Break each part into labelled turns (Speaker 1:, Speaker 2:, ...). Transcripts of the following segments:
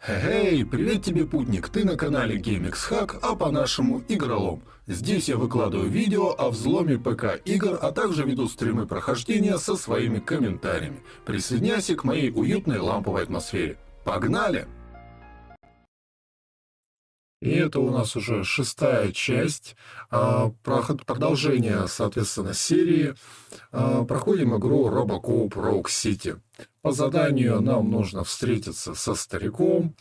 Speaker 1: Эй, привет тебе, путник, ты на канале GameXHack, а по-нашему Игролом. Здесь я выкладываю видео о взломе ПК игр, а также веду стримы прохождения со своими комментариями. Присоединяйся к моей уютной ламповой атмосфере. Погнали! И это у нас уже 6-я часть, продолжение, соответственно, серии. Проходим игру RoboCop Rogue City. По заданию нам нужно встретиться со стариком.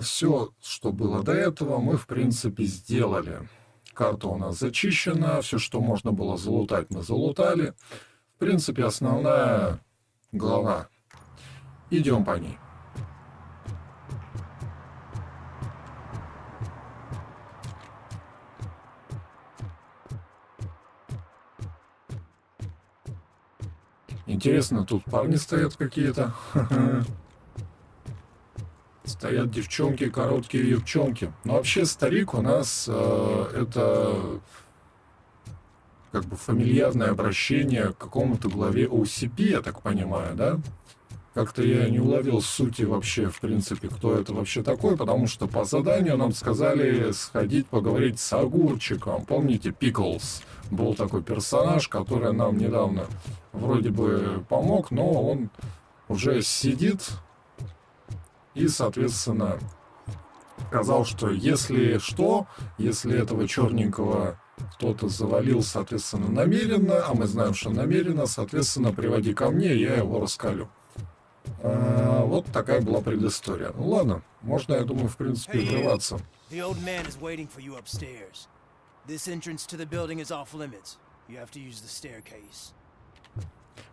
Speaker 1: Все, что было до этого, мы, в принципе, сделали. Карта у нас зачищена, все, что можно было залутать, мы залутали. В принципе, основная глава. Идем по ней. Интересно, тут парни стоят какие-то. Стоят девчонки, короткие юбчонки. Но вообще старик у нас это как бы фамильярное обращение к какому-то главе OCP, я так понимаю, да? Как-то я не уловил сути вообще, в принципе, кто это вообще такой, потому что по заданию нам сказали сходить поговорить с огурчиком. Помните, Пиклз? Был такой персонаж, который нам недавно вроде бы помог, но он уже сидит и, соответственно, сказал, что если этого черненького кто-то завалил, соответственно, намеренно, а мы знаем, что намеренно, соответственно, приводи ко мне, я его раскалю. Вот такая была предыстория. Ну ладно, можно, я думаю, в принципе, врываться.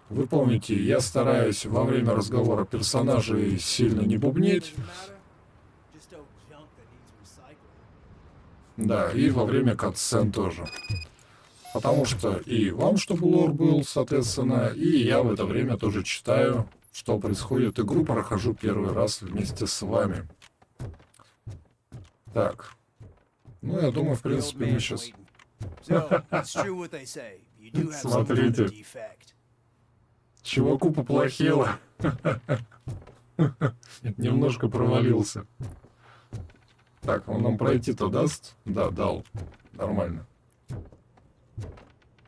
Speaker 1: Вы помните, я стараюсь во время разговора персонажей сильно не бубнеть. Да, и во время катсцен тоже. Потому что и вам, чтобы лор был, соответственно, и я в это время тоже читаю, что происходит. Игру прохожу первый раз вместе с вами. Так. Ну, я думаю, в принципе, мы сейчас... Смотрите. Чуваку поплохело. Немножко провалился. Так, он нам пройти-то даст? Да, дал. Нормально.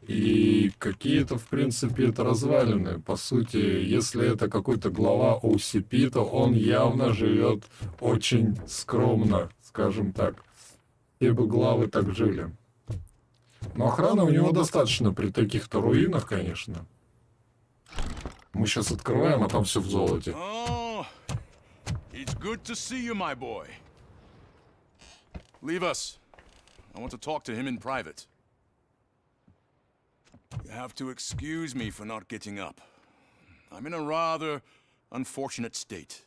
Speaker 1: И какие-то, в принципе, это развалины. По сути, если это какой-то глава OCP, то он явно живет очень скромно, скажем так. Все бы главы так жили. Но охраны у него достаточно при таких-то руинах, конечно. Мы сейчас открываем, а там все в золоте.
Speaker 2: Leave us. I want to talk to him in private. You have to excuse me for not getting up. I'm in a rather unfortunate state.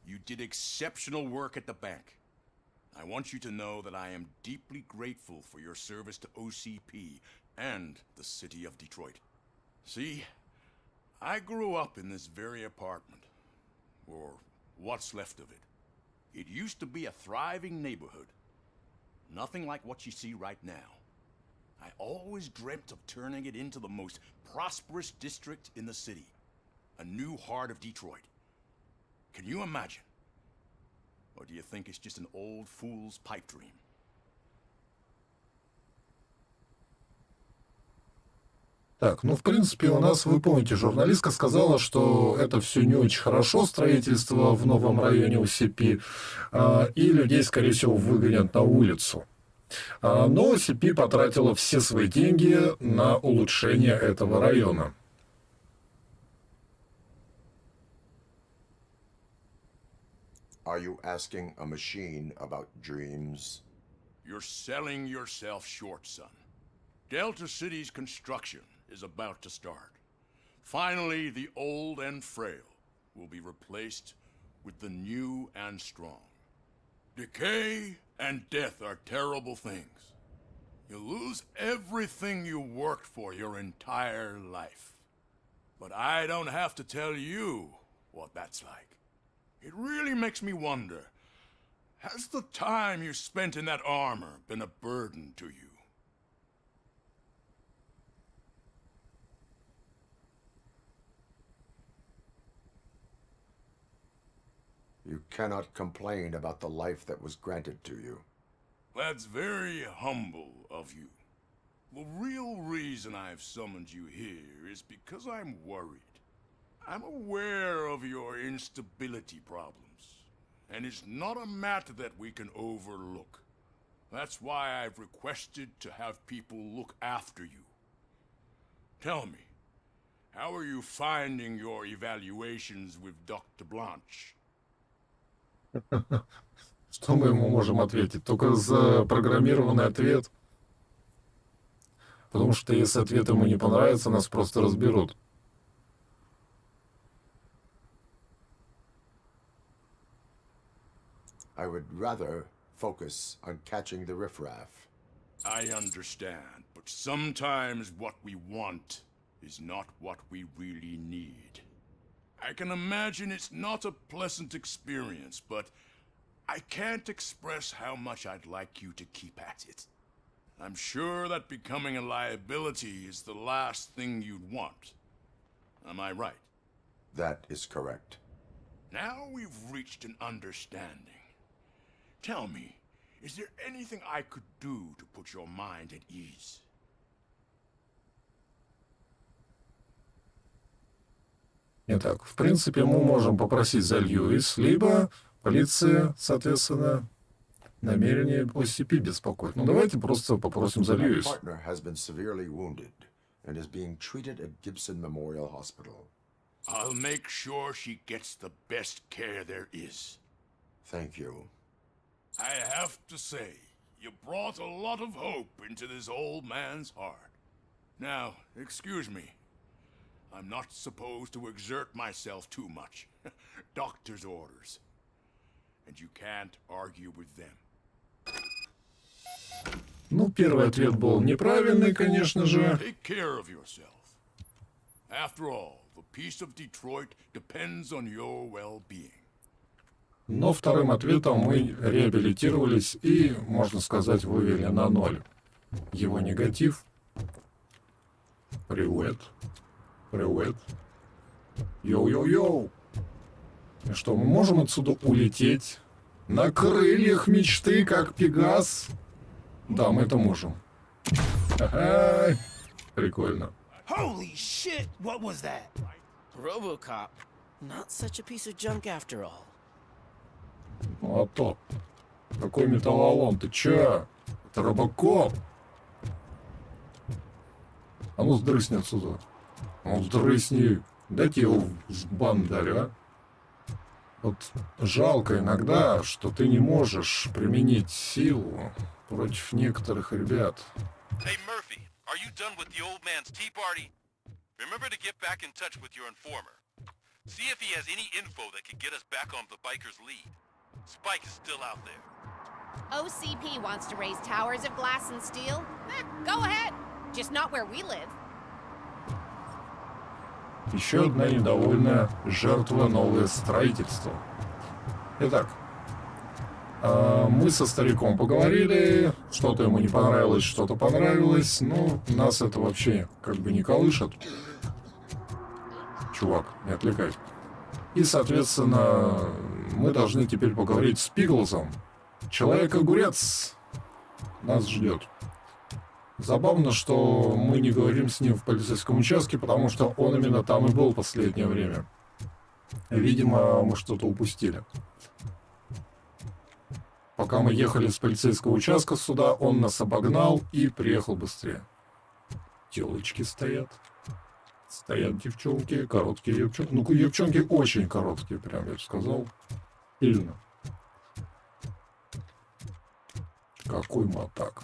Speaker 2: You did exceptional work at the bank. I want you to know that I am deeply grateful for your service to OCP and the city of Detroit. See, I grew up in this very apartment, or what's left of it. It used to be a thriving neighborhood. Nothing like what you see right now. I always dreamt of turning it into the most prosperous district in the city. A new heart of Detroit. Can you imagine? Or do you think it's just an old fool's pipe dream?
Speaker 1: Так, ну, в принципе, у нас, вы помните, журналистка сказала, что это все не очень хорошо, строительство в новом районе OCP, и людей, скорее всего, выгонят на улицу. Но OCP потратила все свои деньги на улучшение этого района.
Speaker 3: Are you asking a machine about dreams?
Speaker 2: You're selling yourself short, son. Delta City's construction is about to start. Finally, the old and frail will be replaced with the new and strong. Decay and death are terrible things. You lose everything you worked for your entire life. But I don't have to tell you what that's like. It really makes me wonder, has the time you spent in that armor been a burden to you?
Speaker 3: You cannot complain about the life that was granted to you.
Speaker 2: That's very humble of you. The real reason I've summoned you here is because I'm worried. I'm aware of your instability problems, and it's not a matter that we can overlook. That's why I've requested to have people look after you. Tell me, how are you finding your evaluations with Dr. Blanche?
Speaker 1: Что мы ему можем ответить? Только запрограммированный ответ. Потому что если ответ ему не понравится, нас просто разберут.
Speaker 3: I would rather focus on catching the riffraff.
Speaker 2: I understand, but sometimes what we want is not what we really need. I can imagine it's not a pleasant experience, but I can't express how much I'd like you to keep at it. I'm sure that becoming a liability is the last thing you'd want. Am I right?
Speaker 3: That is correct.
Speaker 2: Now we've reached an understanding. Tell me, is there anything I could do to put your mind at ease?
Speaker 1: Итак, в принципе, мы можем попросить за Льюис, либо полиция, соответственно, намерение OCP беспокоит. Ну, давайте просто попросим за
Speaker 3: My
Speaker 1: Льюис.
Speaker 3: partner has been severely wounded and is being treated at Gibson Memorial Hospital.
Speaker 2: I'll make sure she gets the best care there is.
Speaker 3: Thank you.
Speaker 2: I have to say, you brought a lot of hope into this old man's heart. Now, excuse me. I'm not supposed to exert myself too much. Doctor's orders. And you can't argue with them.
Speaker 1: Ну, первый ответ был неправильный, конечно же.
Speaker 2: Take care of yourself. After all, the peace of Detroit depends on your well-being.
Speaker 1: Но вторым ответом мы реабилитировались и, можно сказать, вывели на 0 его негатив. Привет. Привет. Йоу-йоу-йоу. И что, мы можем отсюда улететь на крыльях мечты, как Пегас? Да, мы это можем. Ага. Прикольно.
Speaker 4: Holy shit, what was that? RoboCop. Not such a piece of junk after all.
Speaker 1: Ну а то. Какой металлолом? Ты чё? Это RoboCop. А ну сдрысни отсюда. Ну сдрысни. Дайте его в бан дали, а? Вот жалко иногда, что ты не можешь применить силу против некоторых ребят.
Speaker 5: Hey Murphy, are you done with the old man's tea party? Remember to get back in touch with your informer. See if he has any info that could get us back on the biker's lead. Spike is still out there.
Speaker 6: OCP wants to raise towers of glass and steel? Go ahead. Just not where we live.
Speaker 1: Еще одна недовольная жертва новое строительство. Итак, мы со стариком поговорили, что-то ему не понравилось, что-то понравилось, но нас это вообще как бы не колышет. Чувак, не отвлекай. И, соответственно, мы должны теперь поговорить с Пиглзом. Человек-огурец нас ждет. Забавно, что мы не говорим с ним в полицейском участке, потому что он именно там и был в последнее время. Видимо, мы что-то упустили. Пока мы ехали с полицейского участка сюда, он нас обогнал и приехал быстрее. Телочки стоят. Стоят девчонки, короткие девчонки. Ну, девчонки очень короткие, прям я бы сказал. Сильно. Какой мотак.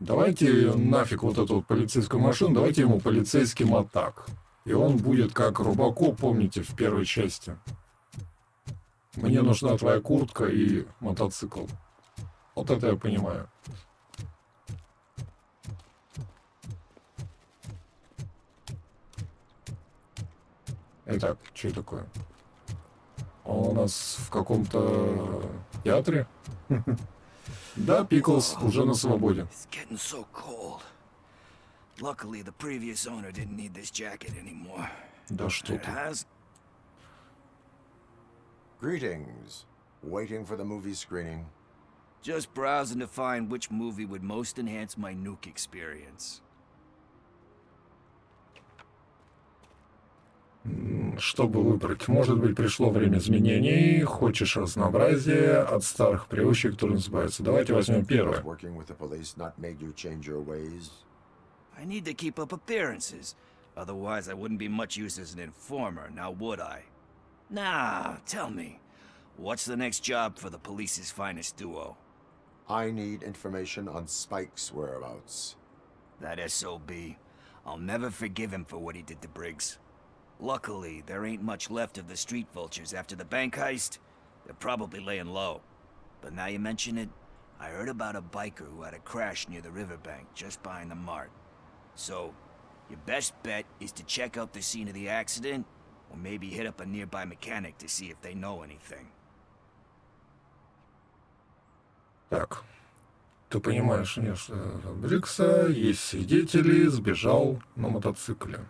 Speaker 1: Давайте нафиг вот эту вот полицейскую машину, давайте ему полицейский мотак. И он будет как RoboCop, помните, в первой части. Мне нужна твоя куртка и мотоцикл. Вот это я понимаю. Итак, что такое? Он у нас в каком-то театре? Да, Пиклз уже на свободе.
Speaker 7: It's getting so cold. Luckily, the previous owner didn't need this jacket anymore.
Speaker 1: Да что
Speaker 7: It
Speaker 1: ты.
Speaker 7: has.
Speaker 3: Greetings. Waiting for the movie screening.
Speaker 7: Just browsing to find which movie would most enhance my nuke experience.
Speaker 1: Чтобы выбрать, может быть, пришло время изменений, хочешь разнообразия, от старых привычек трудно избавиться. Давайте возьмем первое.
Speaker 3: Working with the police not made you change your ways?
Speaker 7: I need to keep up appearances. Otherwise, I wouldn't be much use as an informer, now would I? Nah, tell me. What's the next job for the police's finest duo?
Speaker 3: I need information on Spike's whereabouts.
Speaker 7: That SOB. I'll never forgive him for what he did to Briggs. Luckily, there ain't much left of the street vultures after the bank heist. They're probably laying low. But now you mention it, I heard about a biker who had a crash near the riverbank just behind the mart. So, your best bet is to check out the scene of the accident, or maybe hit up a nearby mechanic to see if they know anything.
Speaker 1: Так, ты понимаешь, нет, что Брикса, есть свидетели, сбежал на мотоцикле.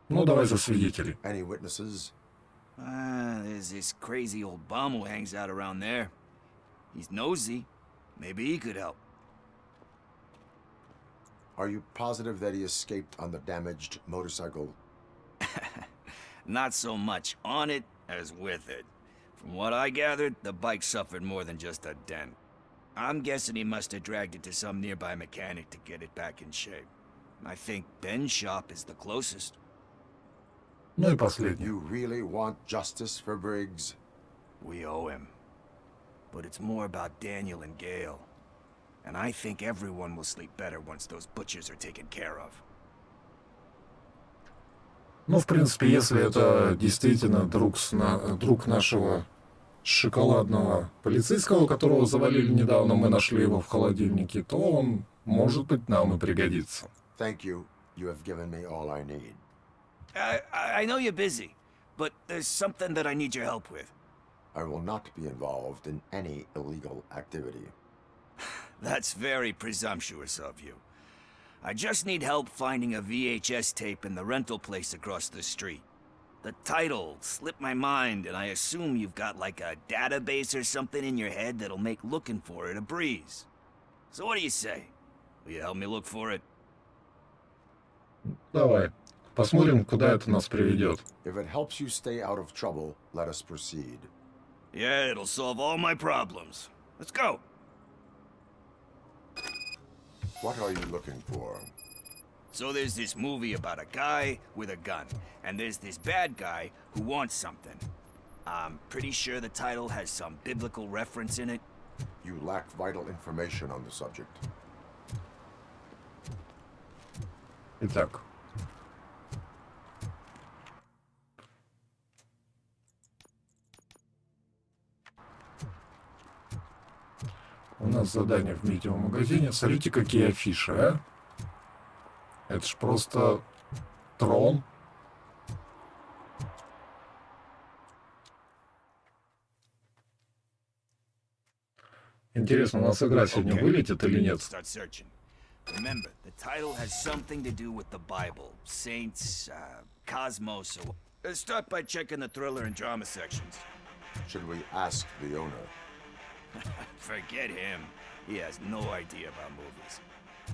Speaker 1: Ну, давай за свидетелей.
Speaker 3: Any witnesses?
Speaker 7: There's this crazy old bum who hangs out around there. He's nosy. Maybe he could help.
Speaker 3: Are you positive that he escaped on the damaged motorcycle?
Speaker 7: Not so much on it as with it. From what I gathered, the bike suffered more than just a dent. I'm guessing he must have dragged it to some nearby mechanic to get it back in shape. I think Ben's shop is the closest.
Speaker 1: Ну и последний.
Speaker 3: You really want justice for Briggs?
Speaker 7: We owe him. But it's more about Daniel and Gale. And I think everyone will sleep better once those butchers are taken care of.
Speaker 1: Ну, в принципе, если это действительно друг нашего шоколадного полицейского, которого завалили недавно, мы нашли его в холодильнике, то он, может быть, нам и пригодится.
Speaker 3: Thank you. You have given me all I need.
Speaker 7: I know you're busy, but there's something that I need your help with.
Speaker 3: I will not be involved in any illegal activity.
Speaker 7: That's very presumptuous of you. I just need help finding a VHS tape in the rental place across the street. The title slipped my mind, and I assume you've got like a database or something in your head that'll make looking for it a breeze. So what do you say? Will you help me look for it?
Speaker 1: Давай. Посмотрим, куда это нас приведет.
Speaker 3: If it helps you stay out of trouble, let us proceed.
Speaker 7: Yeah, it'll solve all my problems. Let's go.
Speaker 3: What are you looking for?
Speaker 7: So there's this movie about a guy with a gun, and there's this bad guy who wants something. I'm pretty sure the title has some biblical reference in it.
Speaker 3: You lack vital information on the subject.
Speaker 1: Итак. У нас задание в медиамагазине. Смотрите, какие афиши, а? Это ж просто трон. Интересно, у нас игра сегодня вылетит или нет?
Speaker 7: Remember, the title has something to do with the Bible, saints, cosmos, or... Start by checking the thriller and drama sections.
Speaker 3: Should we ask the owner?
Speaker 7: Forget him. He has no idea about movies.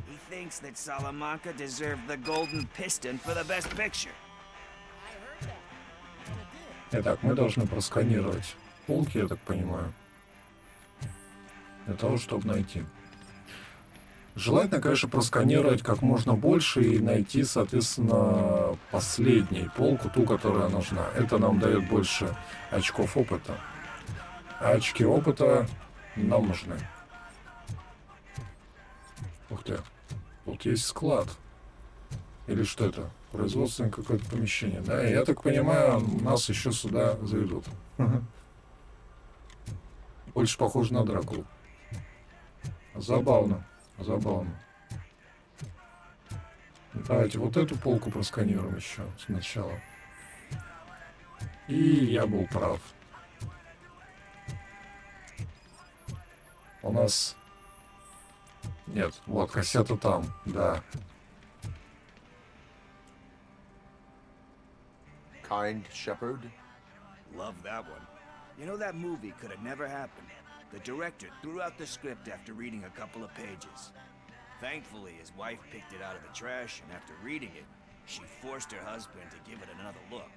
Speaker 7: He thinks that Salamanca deserved the Golden Piston for the Best Picture.
Speaker 1: Итак, мы должны просканировать полки, я так понимаю, для того, чтобы найти. Желательно, конечно, просканировать как можно больше и найти, соответственно, последнюю полку, ту, которая нужна. Это нам дает больше очков опыта. А очки опыта нам нужны. Ух ты, тут есть склад. Или что это? Производственное какое-то помещение. Да, я так понимаю, нас еще сюда заведут. Больше похоже на Дракулу. Забавно. Забавно. Давайте вот эту полку просканируем еще сначала. И я был прав. У нас... Нет, вот кассета там, да.
Speaker 3: Kind Shepherd?
Speaker 7: love that one. You know, that movie could have never happened. The director threw out the script after reading a couple of pages. Thankfully, his wife picked it out of the trash, and after reading it, she forced her husband to give it another look.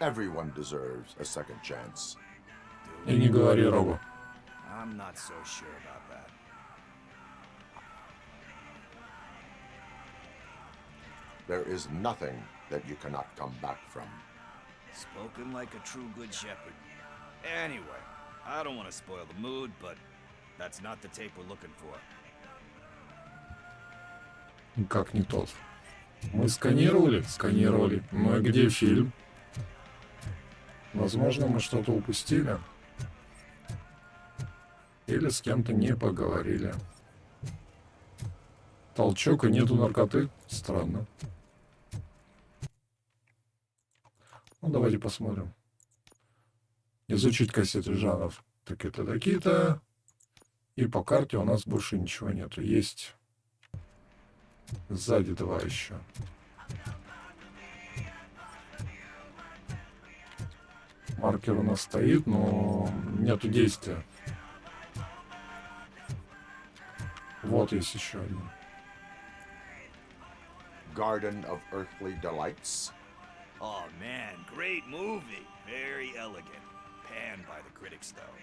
Speaker 3: Everyone deserves a second chance.
Speaker 1: И не говори, Робо.
Speaker 7: I'm not so sure about that.
Speaker 3: There is nothing that you cannot come back from.
Speaker 7: Spoken like a true good shepherd. Anyway, I don't want to spoil the mood, but that's not the tape we're looking for.
Speaker 1: Как не тот. Мы сканировали? Сканировали. Ну и где фильм? Возможно, мы что-то упустили. Или с кем-то не поговорили. Толчок и нету наркоты. Странно. Ну, давайте посмотрим. Изучить кассеты жанров. Такие-то, такие-то. И по карте у нас больше ничего нету. Есть сзади два еще. Маркер у нас стоит, но нету действия. Вот есть еще один.
Speaker 3: Garden of Earthly Delights.
Speaker 7: Oh man, great movie. Very elegant. Panned by the critics though.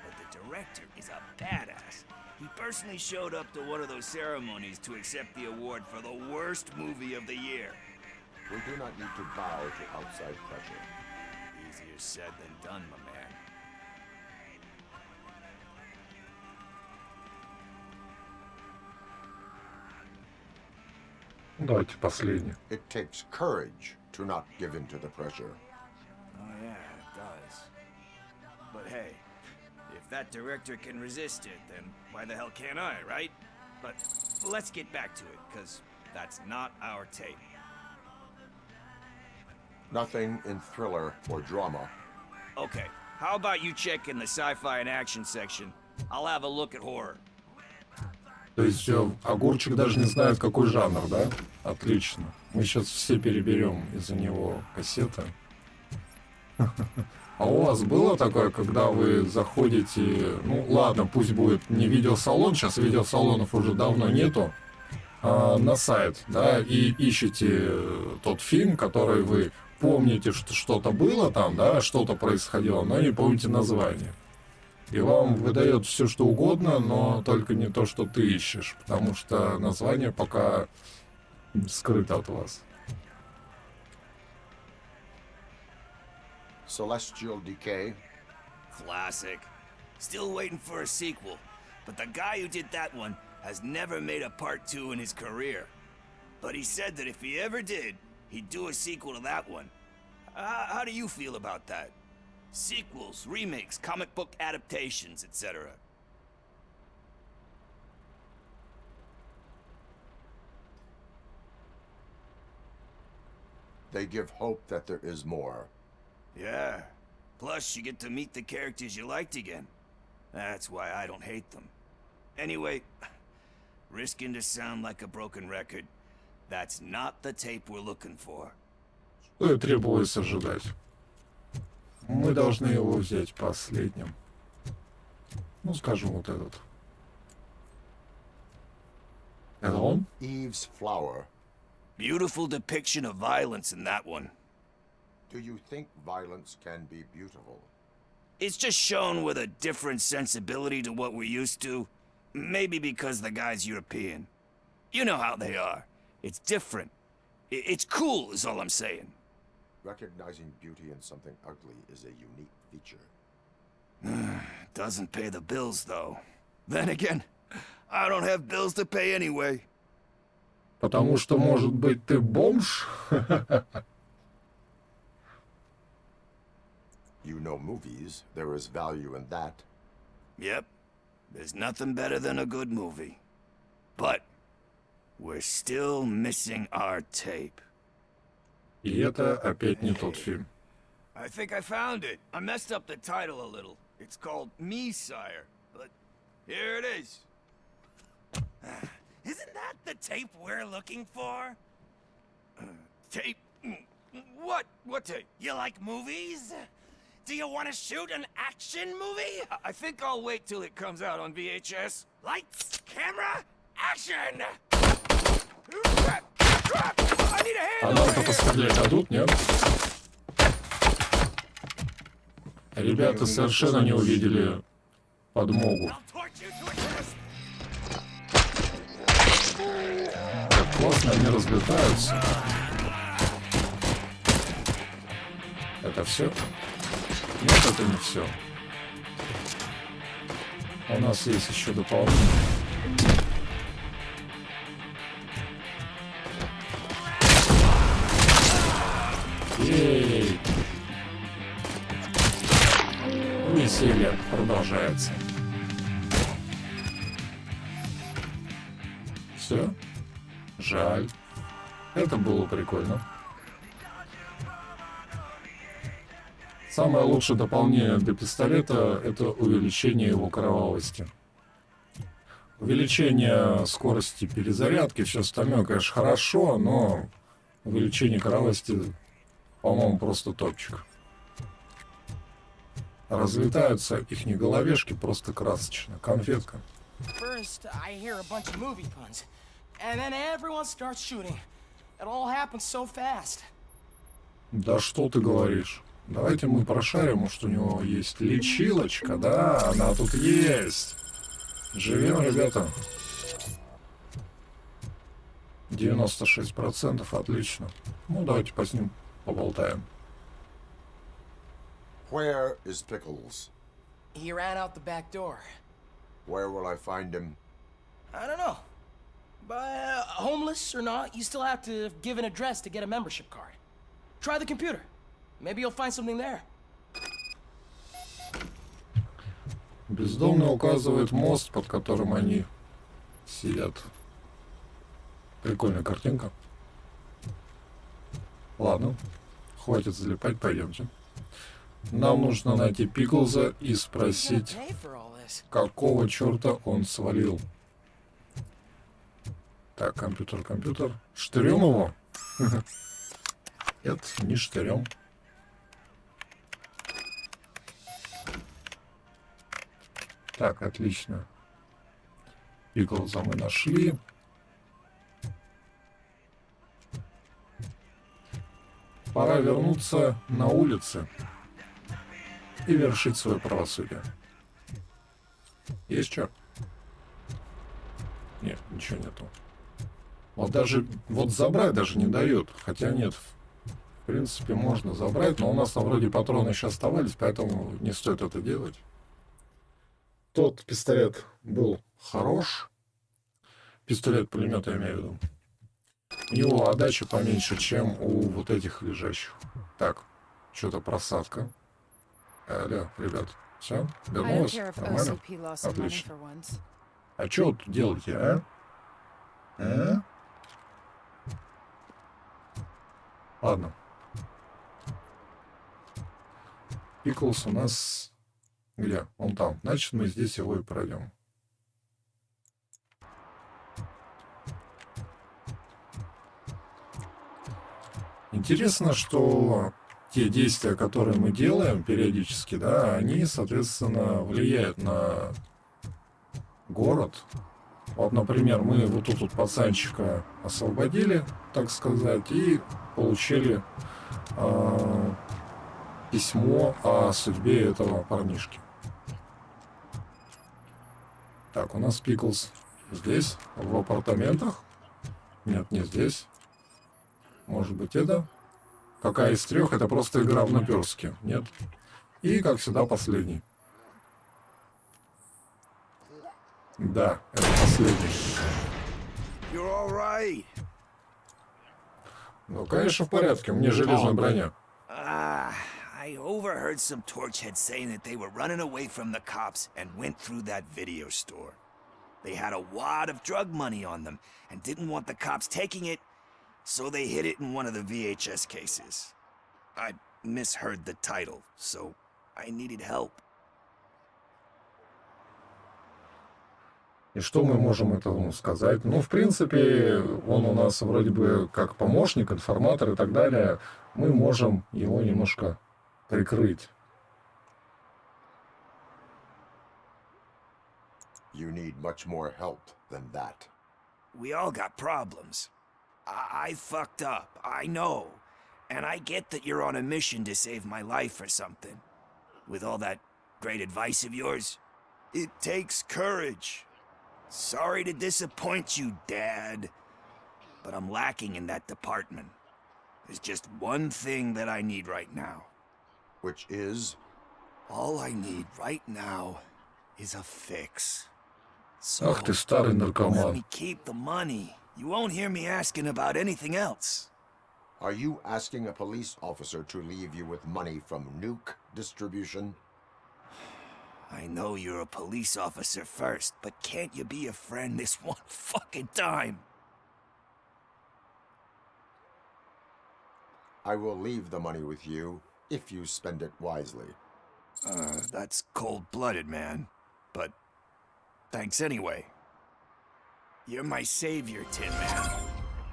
Speaker 7: But the director is a badass. He personally showed up to one of those ceremonies to accept the award for the worst movie of the year.
Speaker 3: We do not need to bow to outside pressure.
Speaker 7: Easier said than done, my man.
Speaker 1: Давайте последний.
Speaker 3: It takes courage to not give in to the pressure.
Speaker 7: Oh yeah, it does. But hey, if that director can resist it, then why the hell can't I, right? But let's get back to it, because that's not our tape.
Speaker 3: Nothing in thriller or drama.
Speaker 7: Okay, how about you check in the sci-fi and action section? I'll have a look at horror.
Speaker 1: То есть огурчик даже не знает, какой жанр, да? Отлично. Мы сейчас все переберем из-за него кассеты. А у вас было такое, когда вы заходите, ну ладно, пусть будет не видеосалон, сейчас видеосалонов уже давно нету, на сайт, да, и ищете тот фильм, который вы помните, что что-то было там, да, что-то происходило, но не помните название. И вам выдает все, что угодно, но только не то, что ты ищешь, потому что название пока скрыто от вас.
Speaker 3: Celestial Decay.
Speaker 7: Classic. Still waiting for a sequel, but the guy who did that one has never made a part 2 in his career. But he said that if he ever did, he'd do a sequel to that one. How do you feel about that? Sequels, remakes, comic book adaptations, etc.
Speaker 3: They give hope that there is more.
Speaker 7: Yeah. Plus, you get to meet the characters you liked again. That's why I don't hate them. Anyway, risking to sound like a broken record, that's not the tape we're looking for.
Speaker 1: Что и требовалось ожидать. Мы должны его взять последним. Ну, скажем, вот этот. Это он?
Speaker 3: Eve's Flower.
Speaker 7: Beautiful depiction of violence in that one.
Speaker 3: Do you think violence can be beautiful?
Speaker 7: It's just shown with a different sensibility to what we're used to. Maybe because the guy's European. You know how they are. It's different. It's cool, is all I'm saying.
Speaker 3: Recognizing beauty in something ugly is a unique feature.
Speaker 7: Doesn't pay the bills, though. Then again, I don't have bills to pay anyway.
Speaker 1: Потому что, может быть, ты бомж?
Speaker 3: You know movies. There is value in that.
Speaker 7: Yep. There's nothing better than a good movie. But we're still missing our tape.
Speaker 1: И это опять не тот фильм.
Speaker 7: I think I found it. I messed up the title a little. It's called Me, Sire. But here it is.
Speaker 4: Isn't that the tape we're looking for?
Speaker 7: Tape? What? What tape?
Speaker 4: You like movies? Do you want to shoot an action movie?
Speaker 7: I think I'll wait till it comes out on VHS.
Speaker 4: Lights, camera, action!
Speaker 7: I need a
Speaker 1: А
Speaker 7: hand
Speaker 1: нам-то пострелять дадут, нет? Ребята совершенно не увидели подмогу. Как классно они разлетаются. Это все? Нет, это не все. У нас есть еще дополнение. Ей! Веселье продолжается. Все? Жаль. Это было прикольно. Самое лучшее дополнение для пистолета — это увеличение его кровавости. Увеличение скорости перезарядки, все остальное, конечно, хорошо, но увеличение кровавости, по-моему, просто топчик. Разлетаются их головешки просто красочно. Конфетка.
Speaker 4: First, I hear a bunch of movie puns, and then everyone starts shooting. It all happens so fast.
Speaker 1: Да что ты говоришь? Давайте мы прошарим, может, у него есть лечилочка, да? Она тут есть. Живем, ребята. 96%, отлично. Ну, давайте по ним поболтаем.
Speaker 3: Where is Pickles?
Speaker 4: He ran out the back door.
Speaker 3: Where will I find him?
Speaker 4: I don't know. But homeless or not, you still have to give an address to get a membership card. Try the computer. Maybe you'll find something there.
Speaker 1: Бездомный указывает мост, под которым они сидят. Прикольная картинка. Ладно, хватит залипать, пойдемте. Нам нужно найти Пиклза и спросить, какого черта он свалил. Так, компьютер. Штырем его? Нет, не штырем. Так, отлично. Пиклза мы нашли. Пора вернуться на улицы и вершить свое правосудие. Есть что? Нет, ничего нету. Вот даже, вот забрать даже не дает. Хотя нет, в принципе, можно забрать, но у нас там вроде патроны еще оставались, поэтому не стоит это делать. Тот пистолет был хорош. Пистолет-пулемет, я имею в виду. У него отдача поменьше, чем у вот этих лежащих. Так, что-то просадка. Алло, ребят, все? Вернулось? Нормально? Отлично. А что вы тут делаете, а? Ладно. Пиклс у нас... Где? Он там. Значит, мы здесь его и пройдем. Интересно, что те действия, которые мы делаем периодически, да, они, соответственно, влияют на город. Вот, например, мы вот тут вот пацанчика освободили, так сказать, и получили письмо о судьбе этого парнишки. Так, у нас Пиклз здесь, в апартаментах. Нет, не здесь. Может быть, это? Какая из трех? Это просто игра в наперстке. Нет. И, как всегда, последний. Да, это последний. Ну, конечно, в порядке. Мне железная броня.
Speaker 7: I overheard some torchheads saying that they were running away from the cops and went through that video store. They had a wad of drug money on them and didn't want the cops taking it, so they hid it in one of the VHS cases. I misheard the title, so I needed help.
Speaker 1: И что мы можем этому сказать? Ну, в принципе, он у нас вроде бы как помощник, информатор и так далее. Мы можем его немножко прикрыть.
Speaker 3: You need much more help than that.
Speaker 7: We all got problems. I fucked up, I know. And I get that you're on a mission to save my life or something. With all that great advice of yours, it takes courage. Sorry to disappoint you, Dad. But I'm lacking in that department. There's just one thing that I need right now.
Speaker 3: Which is?
Speaker 7: All I need right now is a fix. So,
Speaker 1: Ах ты старый
Speaker 7: let
Speaker 1: наркоман.
Speaker 7: me keep the money. You won't hear me asking about anything else.
Speaker 3: Are you asking a police officer to leave you with money from nuke distribution?
Speaker 7: I know you're a police officer first, but can't you be a friend this one fucking time?
Speaker 3: I will leave the money with you if you spend it wisely.
Speaker 7: That's cold-blooded, man. But thanks anyway. You're my savior, Tin Man.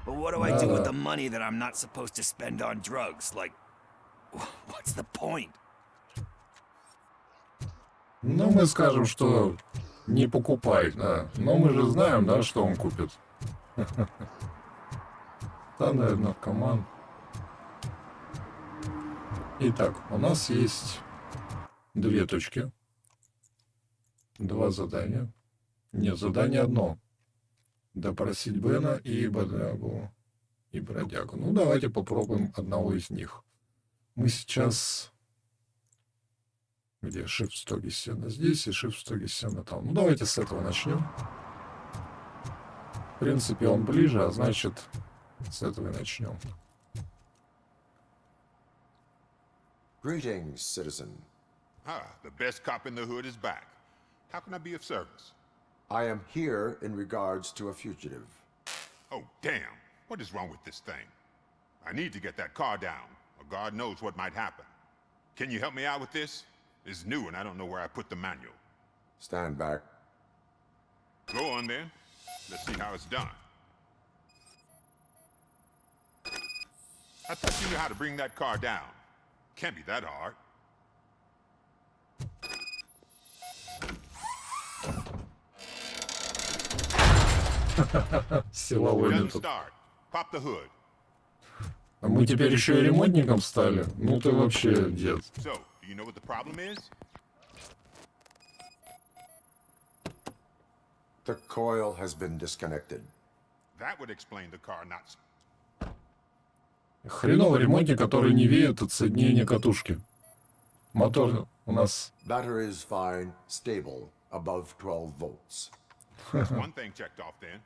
Speaker 7: But what do I do with the money that I'm not supposed to spend on drugs? Like, what's the point?
Speaker 1: Ну, мы скажем, что не покупай, да. Но мы же знаем, да, что он купит. Да, наверное, наркоман. Итак, у нас есть 2 точки. 2 задания. Нет, задание одно. Допросить Бена и Бодягу. И Бродягу. Ну, давайте попробуем одного из них. Мы сейчас... Где? Shift 107 здесь и Shift 107 там. Ну, давайте с этого начнем. В принципе, он ближе, а значит, с этого и начнем.
Speaker 3: Greetings, citizen.
Speaker 8: Ah, the best cop in the hood is back. How can I be of service?
Speaker 3: I am here in regards to a fugitive.
Speaker 8: Oh, damn. What is wrong with this thing? I need to get that car down, or God knows what might happen. Can you help me out with this? It's new and I don't know where I put the manual.
Speaker 3: Stand back.
Speaker 8: Go on then. Let's see how it's done. I thought you knew how to bring that car down. Can't be that hard.
Speaker 1: Силовой
Speaker 8: Doesn't
Speaker 1: метод.
Speaker 8: start. Pop the hood.
Speaker 1: А мы теперь еще и ремонтником стали? Ну ты вообще дед.
Speaker 8: So, do you know what the problem is?
Speaker 3: The coil has been disconnected.
Speaker 8: That would explain the car not...
Speaker 1: Хреновый ремонтник, который не видит отсоединения катушки. Мотор у нас...
Speaker 3: Battery is fine, stable, above 12 volts.
Speaker 8: That's one thing checked off then.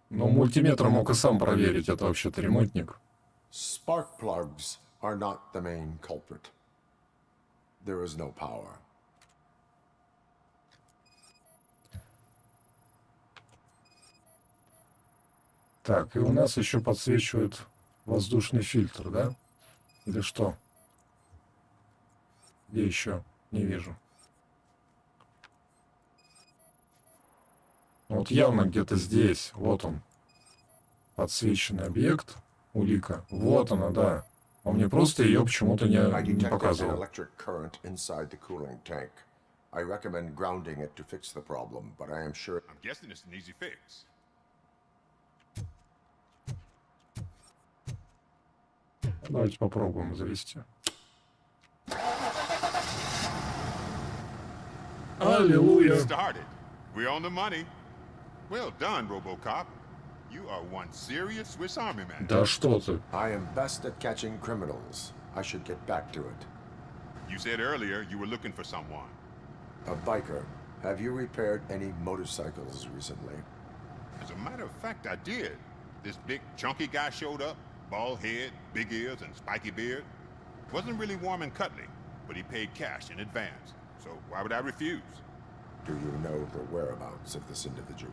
Speaker 1: Но мультиметр мог и сам проверить, это вообще-то ремонтник.
Speaker 3: Spark plugs are not the main culprit. There is no power.
Speaker 1: Так, и у нас еще подсвечивает воздушный фильтр, да? Или что? Где еще? Не вижу. Вот явно где-то здесь. Вот он. Подсвеченный объект. Улика. Вот она, да. Он мне просто ее почему-то не
Speaker 3: I detected an
Speaker 1: показывал.
Speaker 3: electric current inside the cooling tank. I recommend grounding it to fix the problem, but I am sure...
Speaker 8: I'm guessing it's an easy fix.
Speaker 1: Давайте попробуем завести. Аллилуйя.
Speaker 8: Started. We're on the money. Well done, RoboCop. You are one serious Swiss Army man.
Speaker 1: Да что ты.
Speaker 3: I am best at catching criminals. I should get back to it.
Speaker 8: You said earlier you were looking for someone.
Speaker 3: A biker. Have you repaired any motorcycles recently?
Speaker 8: As a matter of fact, I did. This big, chunky guy showed up. Bald head, big ears, and spiky beard. Wasn't really warm and cuddly, but he paid cash in advance. So why would I refuse?
Speaker 3: Do you know the whereabouts of this individual?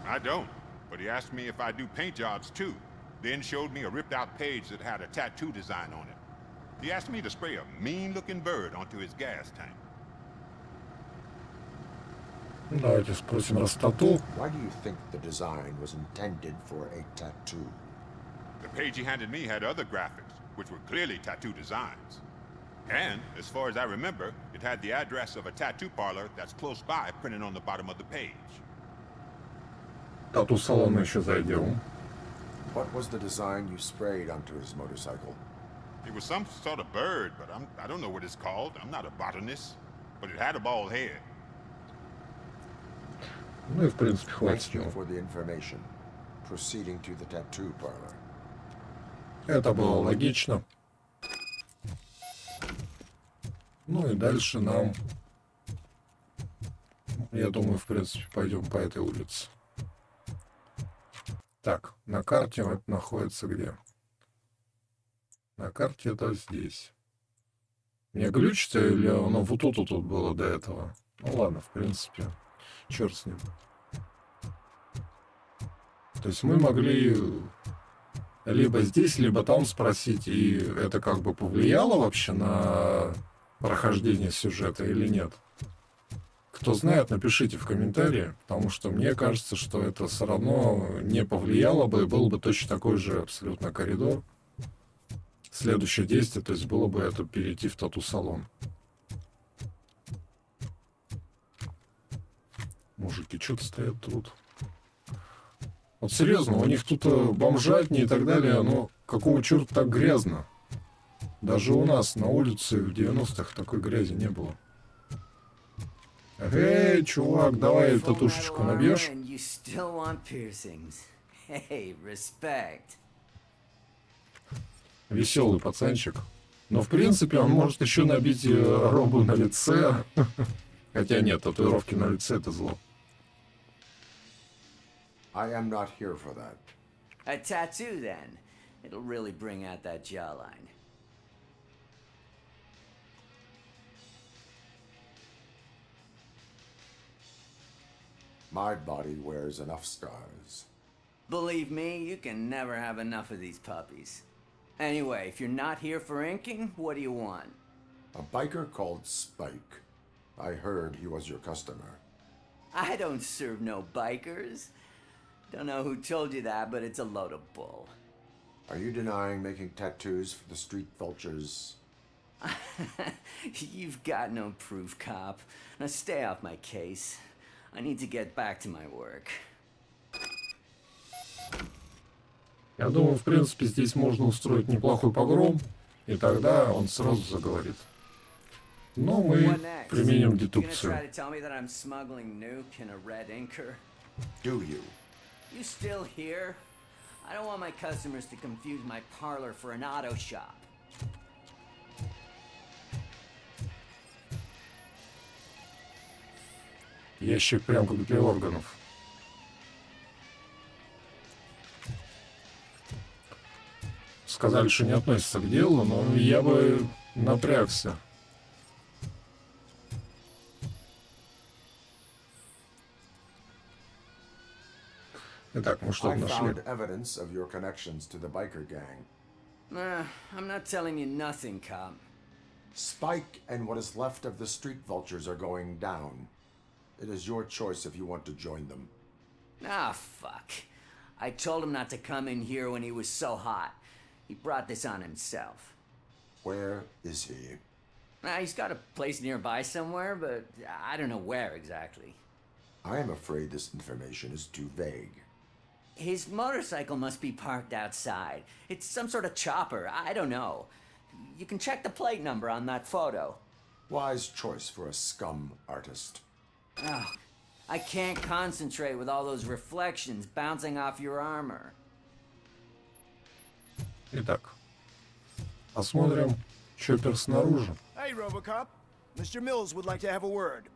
Speaker 8: I don't, but he asked me if I do paint jobs too. Then showed me a ripped-out page that had a tattoo design on it. He asked me to spray a mean-looking bird onto his gas tank.
Speaker 1: Давайте спросим Растату.
Speaker 3: Why do you think the design was intended for a tattoo?
Speaker 8: The page he handed me had other graphics, which were clearly tattoo designs. And, as far as I remember, it had the address of a tattoo parlor that's close by printed on the bottom of the page.
Speaker 1: Тату-салон еще зайдем.
Speaker 3: What was the design you sprayed onto his motorcycle?
Speaker 8: It was some sort of bird, but I don't know what it's called. I'm not a botanist. But it had a bald head.
Speaker 1: Ну и в принципе хватит
Speaker 3: Thank you
Speaker 1: его.
Speaker 3: for the information. Proceeding to the tattoo parlor.
Speaker 1: Это было логично. Ну и дальше нам, я думаю, в принципе, пойдем по этой улице. Так, на карте это находится где? На карте это здесь. Мне глючится или оно вот тут было до этого? Ну ладно, в принципе, черт с ним. То есть мы могли либо здесь, либо там спросить, и это как бы повлияло вообще на прохождение сюжета или нет? Кто знает, напишите в комментарии, потому что мне кажется, что это все равно не повлияло бы, и был бы точно такой же абсолютно коридор. Следующее действие, то есть было бы это перейти в тату-салон. Мужики что-то стоят тут. Вот серьезно, у них тут бомжатни и так далее, но какого черта так грязно? Даже у нас на улице в 90-х такой грязи не было. Эй, чувак, давай татушечку набьешь. Веселый пацанчик. Но в принципе он может еще набить робу на лице. Хотя нет, татуировки на лице это зло.
Speaker 3: I am not here for that.
Speaker 7: A tattoo, then. It'll really bring out that jawline.
Speaker 3: My body wears enough scars.
Speaker 7: Believe me, you can never have enough of these puppies. Anyway, if you're not here for inking, what do you want?
Speaker 3: A biker called Spike. I heard he was your customer.
Speaker 7: I don't serve no bikers. Don't know who told you that, but it's a load of bull.
Speaker 3: Are you denying making tattoos for the street vultures?
Speaker 7: You've got no proof, cop. Now stay off my case. I need to get back to my work.
Speaker 1: Я думаю, в принципе, здесь можно устроить неплохой погром, и тогда он сразу заговорит. Но мы применим дедукцию.
Speaker 3: Do you?
Speaker 7: You still here? I don't want my customers to confuse my parlor for an auto shop.
Speaker 1: Ящик прям как для органов. Сказали, что не относится к делу, но я бы напрягся. Итак, мы что-то
Speaker 3: I
Speaker 1: нашли.
Speaker 3: found evidence of your connections to the biker gang.
Speaker 7: I'm not telling you nothing, cop.
Speaker 3: Spike and what is left of the street vultures are going down. It is your choice if you want to join them.
Speaker 7: Ah, fuck. I told him not to come in here when he was so hot. He brought this on himself.
Speaker 3: Where is he?
Speaker 7: He's got a place nearby somewhere, but I don't know where exactly.
Speaker 3: I am afraid this information is too vague.
Speaker 7: His motorcycle must be parked outside. It's some sort of chopper. I don't know. You can check the plate number on that photo.
Speaker 3: Wise choice for a scum artist.
Speaker 7: Oh, I can't concentrate with all those reflections bouncing off your armor.
Speaker 1: Итак, посмотрим, чоппер снаружи.
Speaker 9: Hey, RoboCop. Mr. Mills would like to have a word.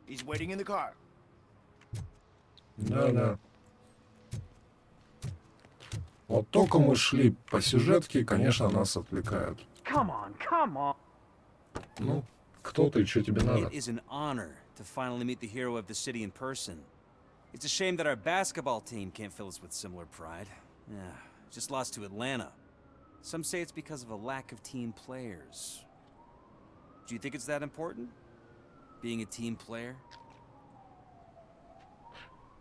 Speaker 9: He's waiting in the car.
Speaker 1: Да-да. Вот только мы шли по сюжетке, конечно, нас отвлекают.
Speaker 10: Come on.
Speaker 1: Ну, кто ты, что тебе надо?
Speaker 11: It is an honor to finally meet the hero of the city in person. It's a shame that our basketball team can't fill us with similar pride. Yeah, just lost to Atlanta. Some say it's because of a lack of team players. Do you think it's that important? Being a team player?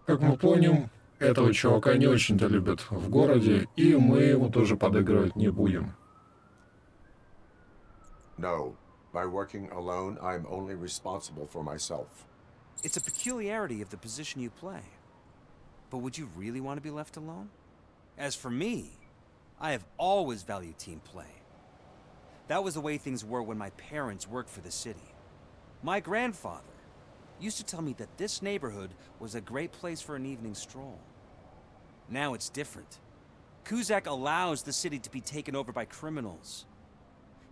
Speaker 1: Как мы помним, этого чувака не очень-то любят в городе, и мы ему тоже подыгрывать не будем.
Speaker 3: No, By working alone, I'm only responsible for myself.
Speaker 11: It's a peculiarity of the position you play. But would you really want to be left alone? As for me, I have always valued team play. That was the way things were when my parents worked for the city. My grandfather used to tell me that this neighborhood was a great place for an evening stroll. Now it's different. Kuzak allows the city to be taken over by criminals.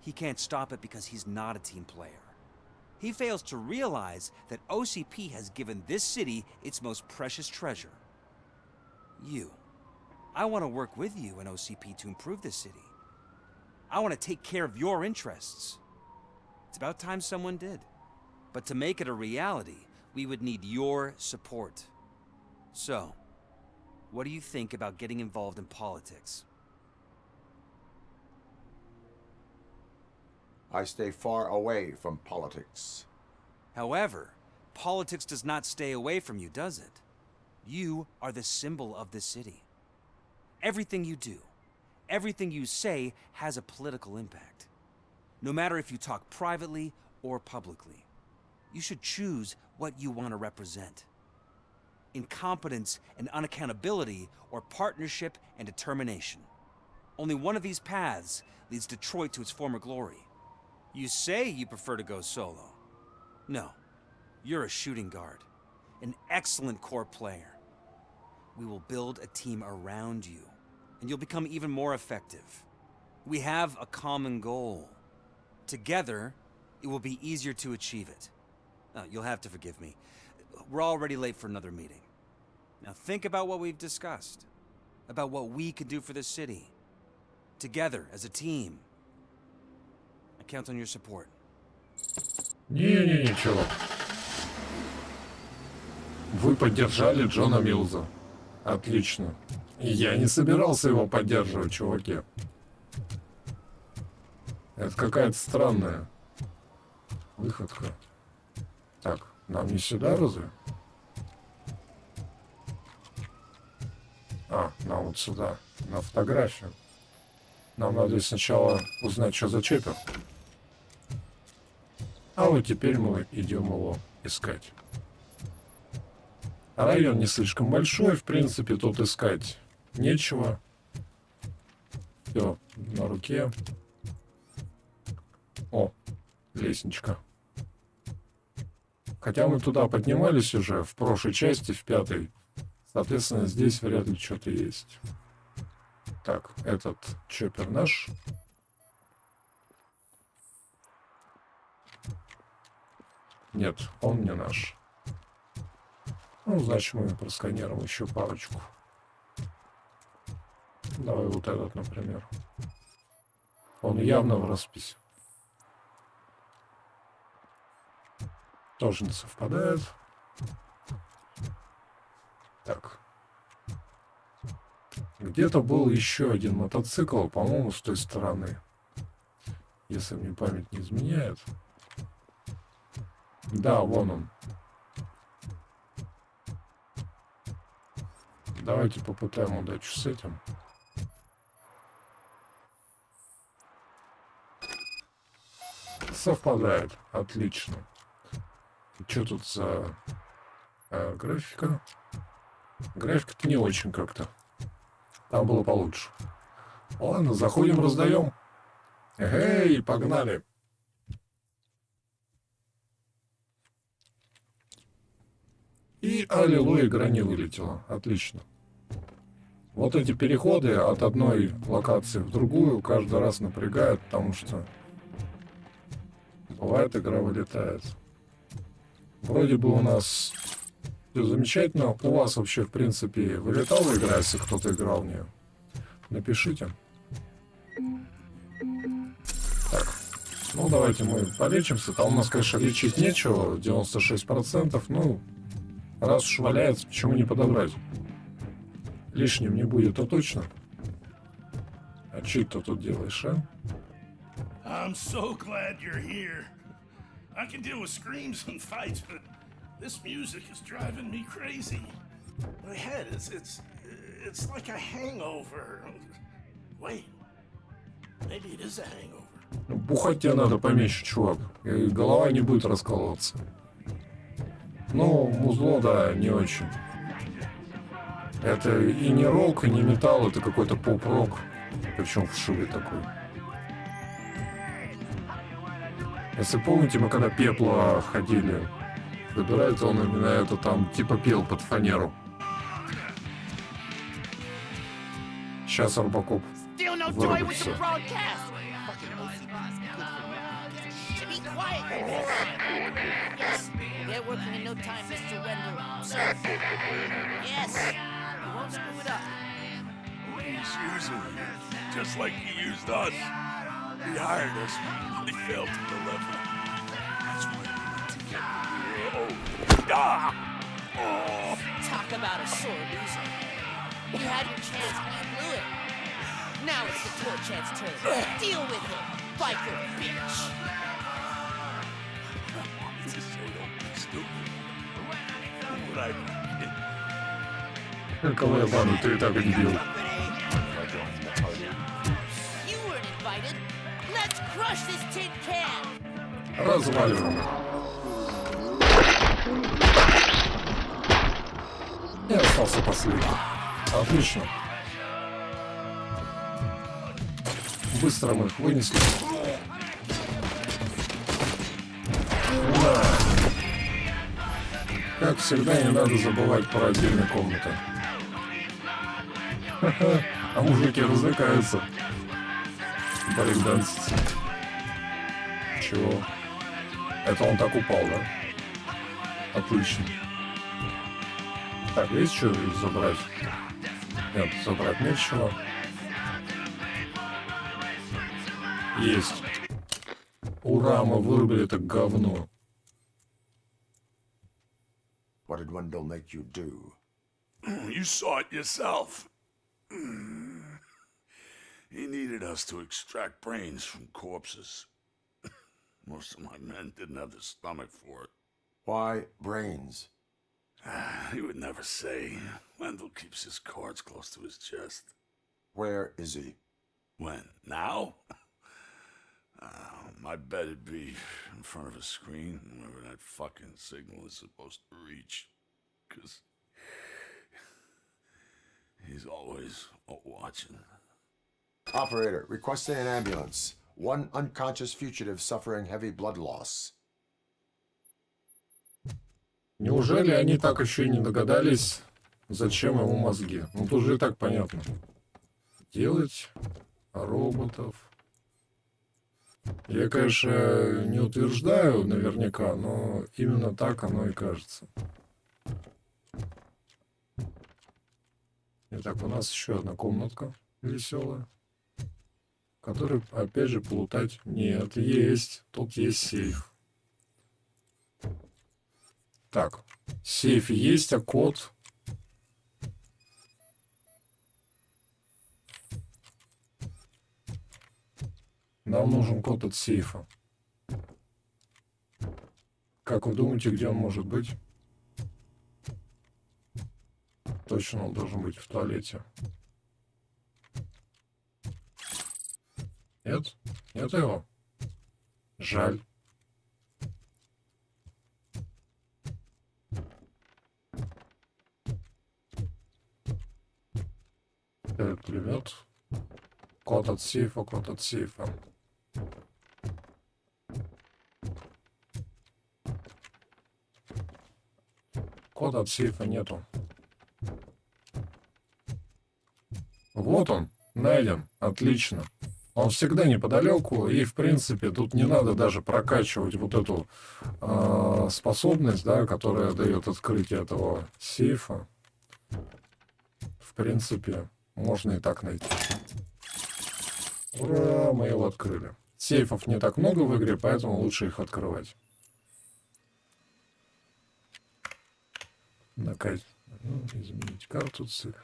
Speaker 11: He can't stop it because he's not a team player. He fails to realize that OCP has given this city its most precious treasure. You. I want to work with you and OCP to improve this city. I want to take care of your interests. It's about time someone did. But to make it a reality, we would need your support. So, what do you think about getting involved in politics?
Speaker 3: I stay far away from politics.
Speaker 11: However, politics does not stay away from you, does it? You are the symbol of the city. Everything you do, everything you say has a political impact. No matter if you talk privately or publicly, you should choose what you want to represent. Incompetence and unaccountability, or partnership and determination. Only one of these paths leads Detroit to its former glory. You say you prefer to go solo. No, you're a shooting guard, an excellent core player. We will build a team around you, and you'll become even more effective. We have a common goal. Together, it will be easier to achieve it. You'll have to forgive me. We're already late for another meeting. Now think about what we've discussed. About what we could do for the city. Together, as a team. I count on your support.
Speaker 1: Не-не-ничего. Вы поддержали Джона Милза. Отлично. Я не собирался его поддерживать, чуваки. Это какая-то странная выходка. Так, нам не сюда, разве? Нам вот сюда, на фотографию. Нам надо сначала узнать, что за чоппер. А вот теперь мы идем его искать. Район не слишком большой, в принципе, тут искать нечего. Все на руке. О, лестничка. Хотя мы туда поднимались уже в прошлой части, в 5-й. Соответственно, здесь вряд ли что-то есть. Так, этот чоппер наш. Нет, он не наш. Ну, значит, мы просканируем еще парочку. Давай вот этот, например. Он явно в расписи. Тоже не совпадает. Так. Где-то был еще один мотоцикл, по-моему, с той стороны. Если мне память не изменяет. Да, вон он. Давайте попытаем удачу с этим. Совпадает. Отлично. Что тут за графика? Графика-то не очень как-то. Там было получше. Ладно, заходим, раздаем. Эй, погнали. И аллилуйя, игра не вылетела. Отлично. Вот эти переходы от одной локации в другую каждый раз напрягают, потому что бывает, игра вылетает. Вроде бы у нас все замечательно. У вас вообще, в принципе, вылетала игра, если кто-то играл в нее? Напишите. Так. Ну, давайте мы полечимся. Там у нас, конечно, лечить нечего. 96%. Ну, раз уж валяется, почему не подобрать? Лишним не будет, то точно. А что ты тут делаешь, а?
Speaker 5: I'm so glad you're here. I can deal with screams and fights, but this music is driving me crazy. My head it's like a hangover. Wait, maybe it is a hangover.
Speaker 1: Бухать тебе надо поменьше, чувак. И голова не будет раскалываться. Ну, музло, да, не очень. Это и не рок, и не металл, это какой-то поп-рок. Причем вшивый такой. Если помните, мы когда Пепла ходили, выбирается он именно это там, типа пел под фанеру. Сейчас RoboCop вырубится.
Speaker 6: They're working in no time, Mr. Wendell. So, yes, you won't screw it up.
Speaker 5: He's using you, just like he used us. He hired us, he failed to deliver. That's why we need to get here. Oh, ah! Oh.
Speaker 6: Talk about a sore loser. You had your chance and you blew it. Now it's the tour chance turn. Deal with it, biker bitch.
Speaker 1: Кого я бану, ты и так и не бил.
Speaker 6: You weren't invited. Let's crush this tin can.
Speaker 1: Разваливаем. И остался последний. Отлично. Быстро мы их вынесли. Да. Как всегда, не надо забывать про отдельные комнаты. А мужики развлекаются. Брейкдансицы. Чего? Это он так упал, да? Отлично. Так, есть что забрать? Нет, забрать нечего. Есть. Ура, мы вырубили это говно.
Speaker 3: What did Wendell make you do?
Speaker 5: You saw it yourself. He needed us to extract brains from corpses. Most of my men didn't have the stomach for it.
Speaker 3: Why brains?
Speaker 5: He would never say. Wendell keeps his cards close to his chest.
Speaker 3: Where is he?
Speaker 5: When? Now? I bet it'd be in front of a screen, wherever that fucking signal is supposed to reach. 'Cause he's always watching.
Speaker 3: Operator, requesting an ambulance. One unconscious fugitive suffering heavy blood loss.
Speaker 1: Неужели они так еще и не догадались, зачем ему мозги? Ну, тут же и так понятно. Делать роботов. Я, конечно, не утверждаю наверняка, но именно так оно и кажется. Итак, у нас еще одна комнатка веселая, в которой, опять же, плутать нет. Есть. Тут есть сейф. Так, сейф есть, а код... Нам нужен код от сейфа. Как вы думаете, где он может быть? Точно он должен быть в туалете. Нет? Нет его? Жаль. Пулемет. Код от сейфа, код от сейфа. Кода от сейфа нету. Вот он, найден. Отлично. Он всегда неподалеку, и в принципе тут не надо даже прокачивать вот эту способность, да, которая дает открытие этого сейфа. В принципе, можно и так найти. Ура, мы его открыли. Сейфов не так много в игре, поэтому лучше их открывать. Изменить карту цель.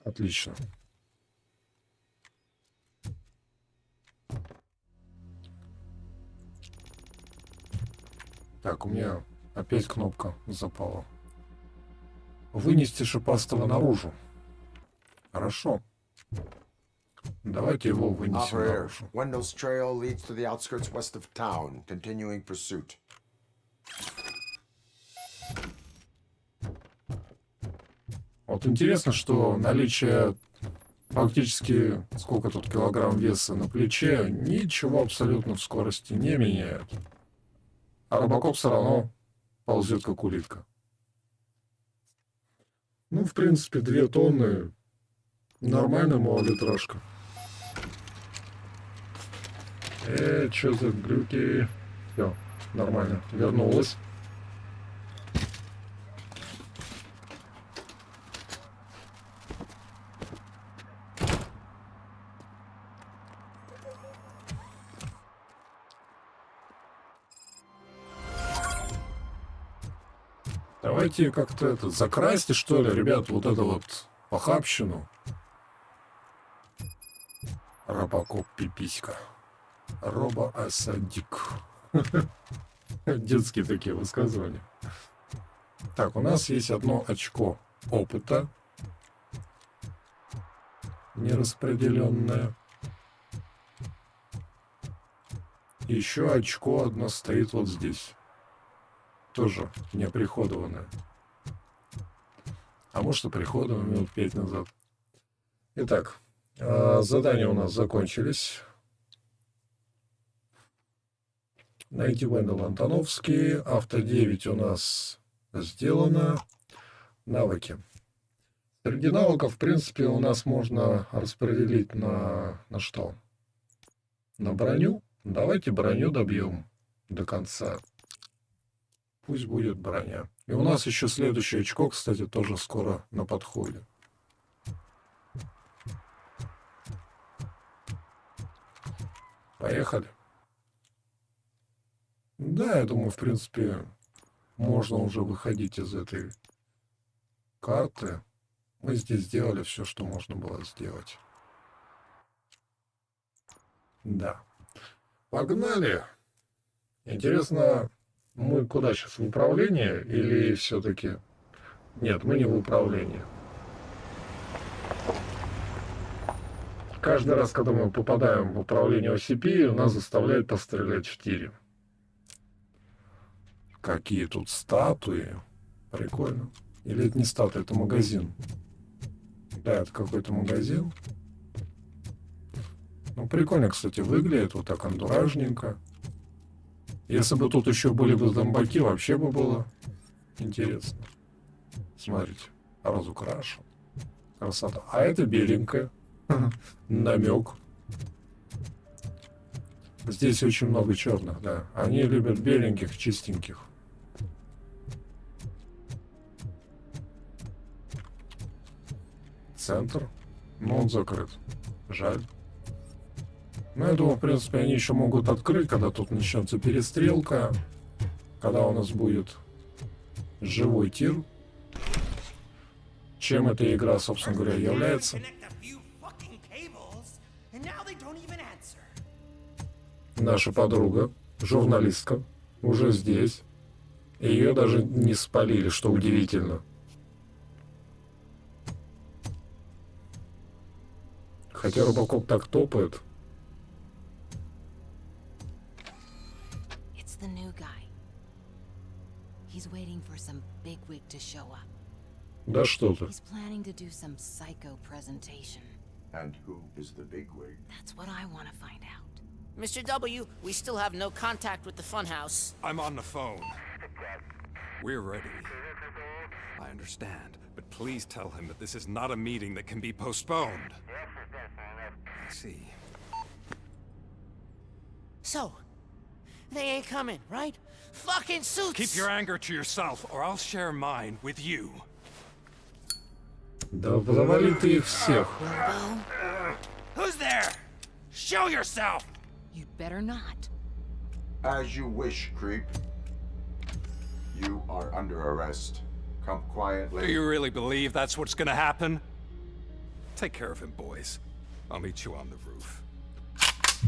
Speaker 1: Отлично. Так, у меня опять кнопка запала. Вынести шипастого наружу. Хорошо. Давайте его вынесем
Speaker 3: Operator,
Speaker 1: наружу.
Speaker 3: Wendell's trail leads to the outskirts west of town, continuing pursuit.
Speaker 1: Вот интересно, что наличие фактически сколько тут килограмм веса на плече ничего абсолютно в скорости не меняет. А RoboCop все равно ползет как улитка. Ну, в принципе, 2 тонны. Нормальная малолитражка. Чё за глюки? Все, нормально. Вернулась. Давайте как-то это закрасьте, что ли, ребят, вот это вот похабщину. RoboCop пиписька. Робо-осадик. Детские такие высказывания. Так, у нас есть 1 очко опыта. Нераспределенное. Еще очко 1 стоит вот здесь. Тоже не оприходованное. А может, оприходовано минут 5 назад. Итак, задания у нас закончились. Найти Вендел Антоновский. Авто 9 у нас сделано. Навыки. Среди навыков, в принципе, у нас можно распределить на что? На броню. Давайте броню добьем до конца. Пусть будет броня. И у нас еще следующее очко, кстати, тоже скоро на подходе. Поехали. Да, я думаю, в принципе, можно уже выходить из этой карты. Мы здесь сделали все, что можно было сделать. Да. Погнали. Интересно, мы куда сейчас? В управление или все-таки... Нет, мы не в управление. Каждый раз, когда мы попадаем в управление OCP, нас заставляет пострелять в тире. Какие тут статуи. Прикольно. Или это не статуя, это магазин. Да, это какой-то магазин. Ну, прикольно, кстати, выглядит. Вот так антуражненько. Если бы тут еще были бы зомбаки, вообще бы было интересно. Смотрите, разукрашен. Красота. А это беленькая. Намек. Здесь очень много черных, да. Они любят беленьких, чистеньких. Центр. Но он закрыт. Жаль. Ну, я думаю, в принципе, они еще могут открыть, когда тут начнется перестрелка. Когда у нас будет живой тир. Чем эта игра, собственно говоря, является. Наша подруга, журналистка, уже здесь. Ее даже не спалили, что удивительно. Хотя RoboCop так топает.
Speaker 6: It's the new guy. He's waiting for some bigwig to show up.
Speaker 1: Да что ты.
Speaker 6: He's planning to do some psycho presentation.
Speaker 3: And who is the bigwig?
Speaker 6: That's what I want to find out.
Speaker 10: Mr. W, we still have no contact with the funhouse.
Speaker 12: I'm on the phone. We're ready. I understand, but please tell him that this is not a meeting that can be postponed. I see.
Speaker 10: So, they ain't coming, right? Fucking suits!
Speaker 12: Keep your anger to yourself, or I'll share mine with you.
Speaker 1: Да завали ты их всех.
Speaker 12: Who's there? Show yourself!
Speaker 6: You'd better not.
Speaker 3: As you wish, creep. You are under arrest. Come quietly.
Speaker 12: Do you really believe that's what's gonna happen? Take care of him, boys. I'll meet you on the roof.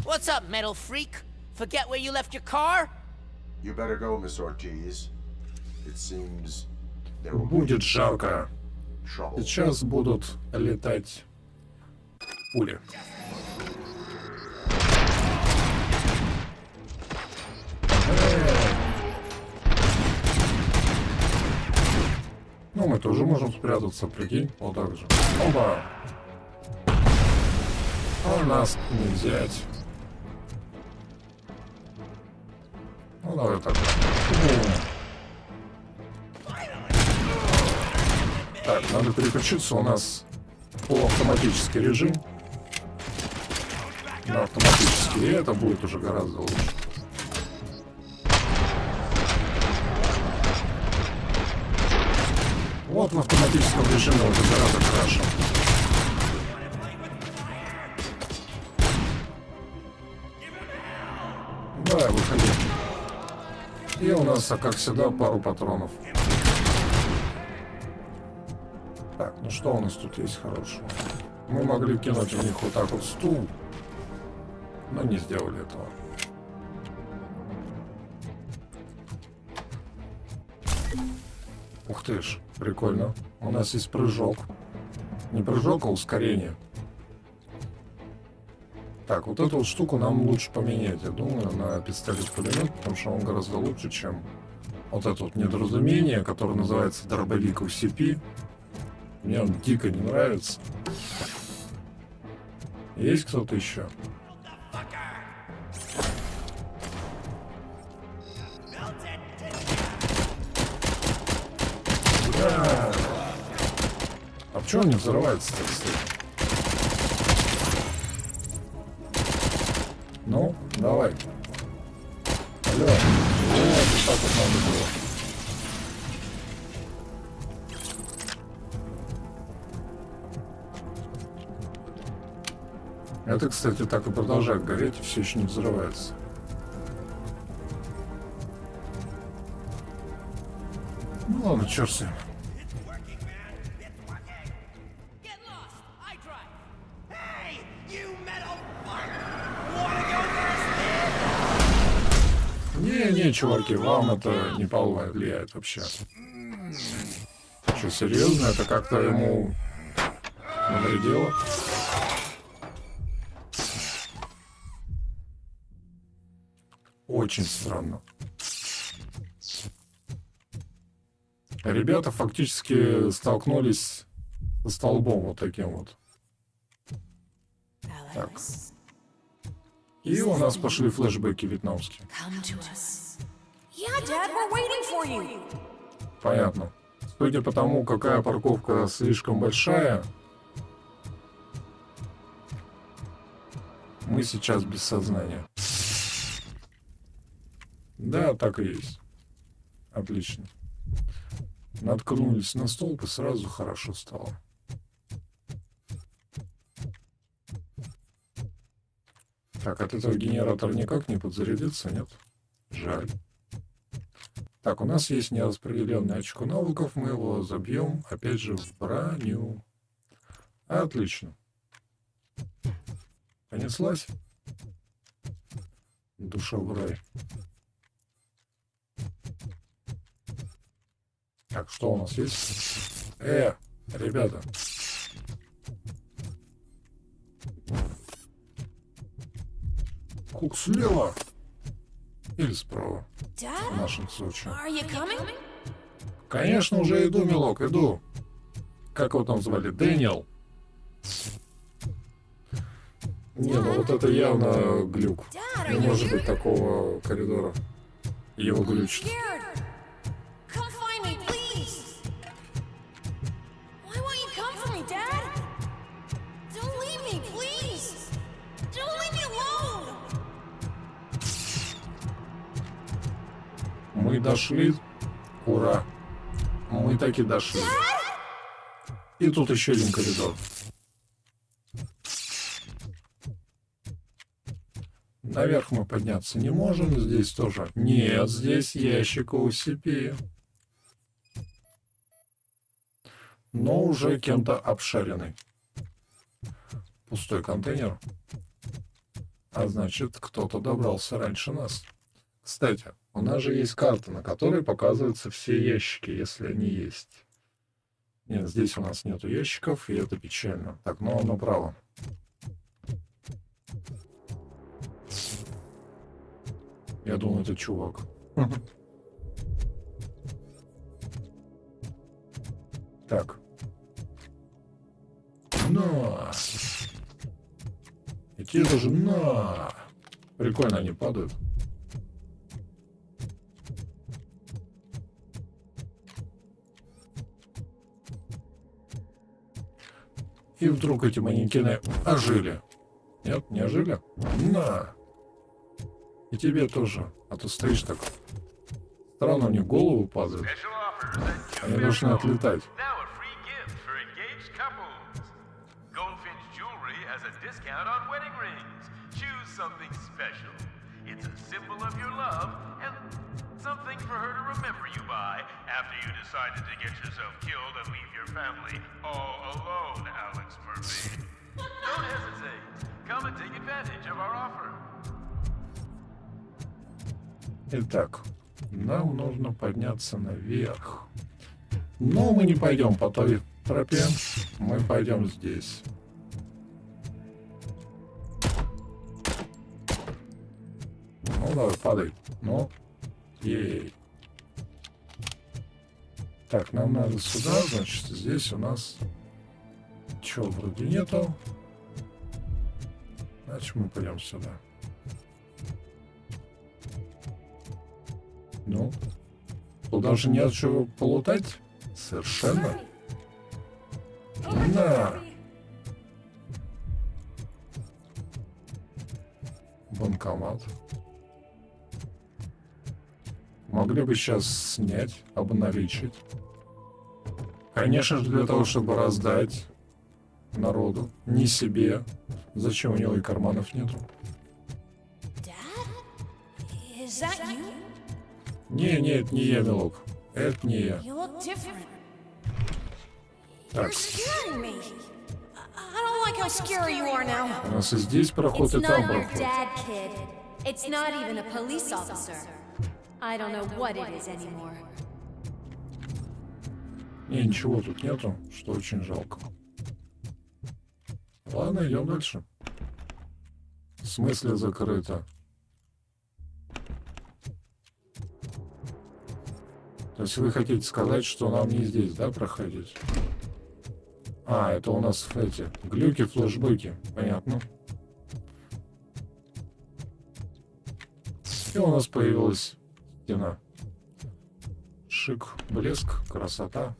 Speaker 10: What's up, metal freak? Forget where you left your car?
Speaker 3: You better go, Miss Ortiz. It seems there will
Speaker 1: Будет жарко.
Speaker 3: be trouble.
Speaker 1: Сейчас будут летать пули. Ну, мы тоже можем спрятаться, прикинь, вот так же. Оба! А нас не взять. Ну, давай так. Так, надо переключиться, у нас полуавтоматический режим. На автоматический, и это будет уже гораздо лучше. Вот в автоматическом режиме уже гораздо краше. Давай, выходи. И у нас, как всегда, пару патронов. Так, ну что у нас тут есть хорошего? Мы могли кинуть в них вот так вот стул, но не сделали этого. Ух ты ж, прикольно. У нас есть прыжок. Не прыжок, а ускорение. Так, вот эту вот штуку нам лучше поменять, я думаю, на пистолет-пулемет, потому что он гораздо лучше, чем вот это вот недоразумение, которое называется дробовик UCP. Мне он дико не нравится. Есть кто-то еще? Да. А почему он не взрывается, так сказать? Ну, давай. Алло. Вот так вот надо было. Это, кстати, так и продолжает гореть, и все еще не взрывается. Ну ладно, черт с ним. Не, чуваки, вам это не повлияет вообще. Что, серьезно? Это как-то ему навредило? Очень странно. Ребята фактически столкнулись со столбом вот таким вот. Так. И у нас пошли флешбеки вьетнамские. Понятно. Судя по тому, какая парковка слишком большая, мы сейчас без сознания. Да, так и есть. Отлично. Наткнулись на столб, и сразу хорошо стало. Так, от этого генератор никак не подзарядится, нет? Жаль. Так, у нас есть нераспределенное очко навыков, мы его забьем, опять же, в броню. Отлично. Понеслась? Душа в рай. Так, что у нас есть? Ребята. Хук слева. Или справа. В нашем случае. Конечно, уже иду, милок, иду. Как его там звали? Дэниел? Не, ну вот это явно глюк. Не может быть такого коридора. Его глючит. Мы дошли. Ура. Мы таки дошли. И тут еще один коридор. Наверх мы подняться не можем. Здесь тоже. Нет, здесь ящик UCP. Но уже кем-то обшаренный. Пустой контейнер. А значит, кто-то добрался раньше нас. Кстати, у нас же есть карта, на которой показываются все ящики, если они есть. Нет, здесь у нас нету ящиков, и это печально. Так, ну направо. Я думаю, это чувак. Так. На! И те даже на! Прикольно они падают. И вдруг эти манекены ожили. Нет, не ожили? На! И тебе тоже. А то стоишь так. Странно, у них голову падают. Они должны отлетать.
Speaker 5: Something for her to remember you by after you decided to get yourself killed and leave your family all alone, Alex Murphy. Don't hesitate. Come and take advantage of our offer.
Speaker 1: Итак, нам нужно подняться наверх. Но мы не пойдем по той тропе, мы пойдем здесь. Ну давай, падай. Ну. Ей. Так, нам надо сюда, значит, здесь у нас чё, вроде нету. Значит, мы пойдем сюда. Ну, тут даже не от чего полутать. Совершенно. На! Банкомат. Могли бы сейчас снять, обналичить. Конечно же, для того, чтобы раздать народу, не себе. Зачем у него и карманов нету? Не, это не я, милок. Это не я. Так. У нас и здесь проход, и там проход. Не, ничего тут нету, что очень жалко. Ладно, идем дальше. В смысле закрыто? То есть вы хотите сказать, что нам не здесь, да, проходить? А, это у нас эти глюки, флешбеки. Понятно. И у нас появилась стена. Шик, блеск, красота.